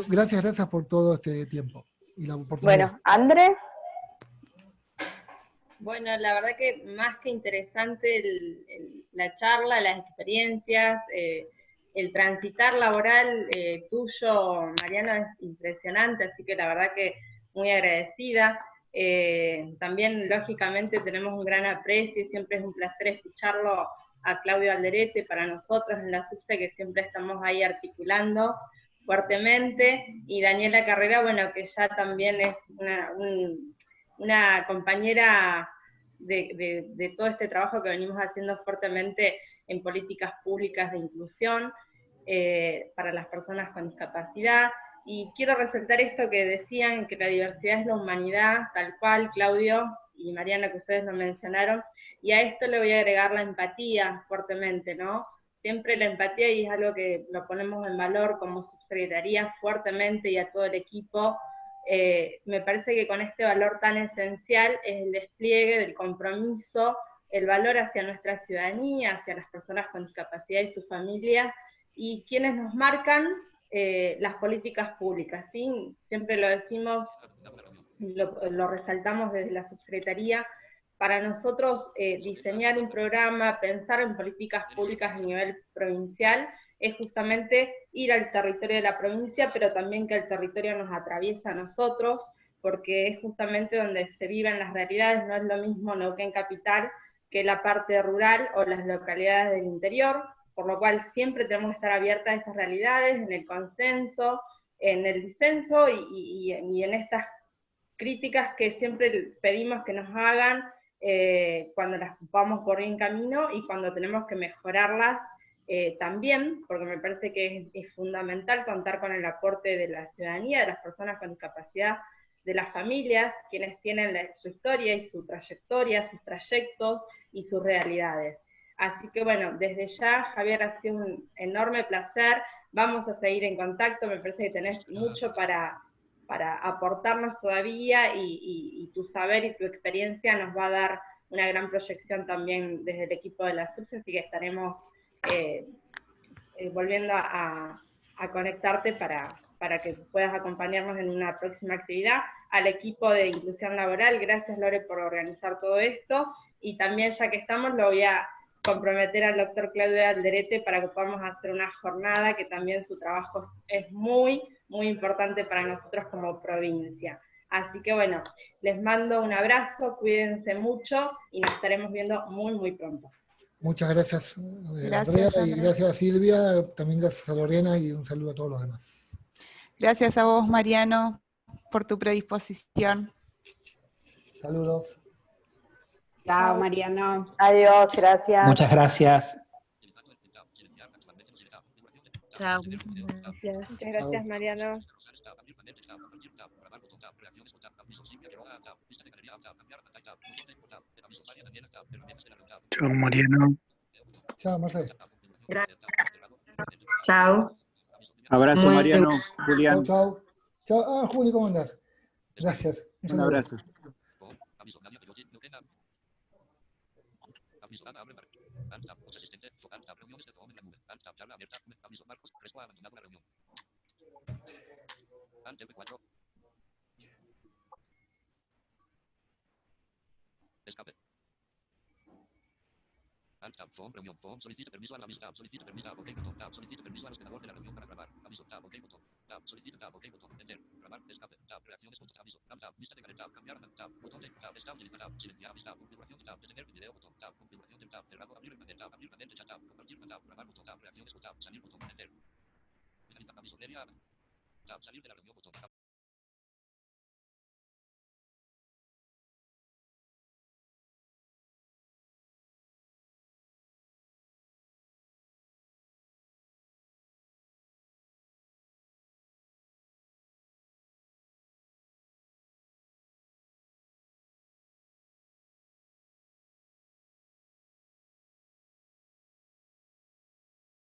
gracias por todo este tiempo y la oportunidad. Bueno, André. Bueno, la verdad que más que interesante la charla, las experiencias, el transitar laboral tuyo, Mariano, es impresionante, así que la verdad que muy agradecida. También, lógicamente, tenemos un gran aprecio y siempre es un placer escucharlo a Claudio Alderete para nosotros en la SUBSE, que siempre estamos ahí articulando fuertemente, y Daniela Carrera, bueno, que ya también es una compañera de todo este trabajo que venimos haciendo fuertemente en políticas públicas de inclusión para las personas con discapacidad. Y quiero resaltar esto que decían, que la diversidad es la humanidad, tal cual, Claudio y Mariana, que ustedes lo mencionaron, y a esto le voy a agregar la empatía fuertemente, ¿no? Siempre la empatía, y es algo que lo ponemos en valor como subsecretaría fuertemente y a todo el equipo. Me parece que con este valor tan esencial es el despliegue del compromiso, el valor hacia nuestra ciudadanía, hacia las personas con discapacidad y sus familias, y quienes nos marcan las políticas públicas, ¿sí? Siempre lo decimos, lo resaltamos desde la subsecretaría. Para nosotros diseñar un programa, pensar en políticas públicas a nivel provincial, es justamente ir al territorio de la provincia, pero también que el territorio nos atraviesa a nosotros, porque es justamente donde se viven las realidades. No es lo mismo Neuquén capital que la parte rural o las localidades del interior, por lo cual siempre tenemos que estar abiertas a esas realidades, en el consenso, en el disenso y en estas críticas que siempre pedimos que nos hagan cuando las vamos por bien camino y cuando tenemos que mejorarlas también, porque me parece que es fundamental contar con el aporte de la ciudadanía, de las personas con discapacidad, de las familias, quienes tienen su historia y su trayectoria, sus trayectos y sus realidades. Así que bueno, desde ya, Javier, ha sido un enorme placer, vamos a seguir en contacto, me parece que tenés mucho para aportarnos todavía, y tu saber y tu experiencia nos va a dar una gran proyección también desde el equipo de la SUBSE, así que estaremos volviendo a conectarte para que puedas acompañarnos en una próxima actividad. Al equipo de inclusión laboral, gracias Lore por organizar todo esto, y también, ya que estamos, lo voy a comprometer al doctor Claudio Alderete para que podamos hacer una jornada, que también su trabajo es muy, muy importante para nosotros como provincia. Así que bueno, les mando un abrazo, cuídense mucho y nos estaremos viendo muy, muy pronto. Muchas gracias, Andrea, y gracias a Silvia, también gracias a Lorena, y un saludo a todos los demás. Gracias a vos, Mariano, por tu predisposición. Saludos. Chao, Mariano. Adiós, gracias. Muchas gracias. Chao. Muchas gracias, Mariano. Chao, Mariano. Chao, Marcelo. Chao. Abrazo, Mariano. Julián. Chao, chao. Chao. Juli, ¿cómo andás? Gracias. Un abrazo. Escape. Reunión. Solicite permiso a la amistad. Solicite permiso a OK botón. Tab. Solicite permiso al hospedador de la reunión para grabar. Aviso. Tab. OK botón. Tab. Solicite tab. OK botón. Enter. Grabar. Escape. Tab. Reacciones. Aviso. Tab. Tab. Lista de tab. Cambiar. Tab. Botón de tab. Estado y lista. Tab. Silenciar. Tab. Configuración de tab. Detener video botón. Tab. Configuración del tab. Cerrado. Abrir panel. Tab. Abrir panel de chat. Tab. Compartir tab. Grabar botón. Tab. Reacciones. Tab. Salir botón. Enter. Finalizar. Aviso. Tab. Salir de la reunión botón.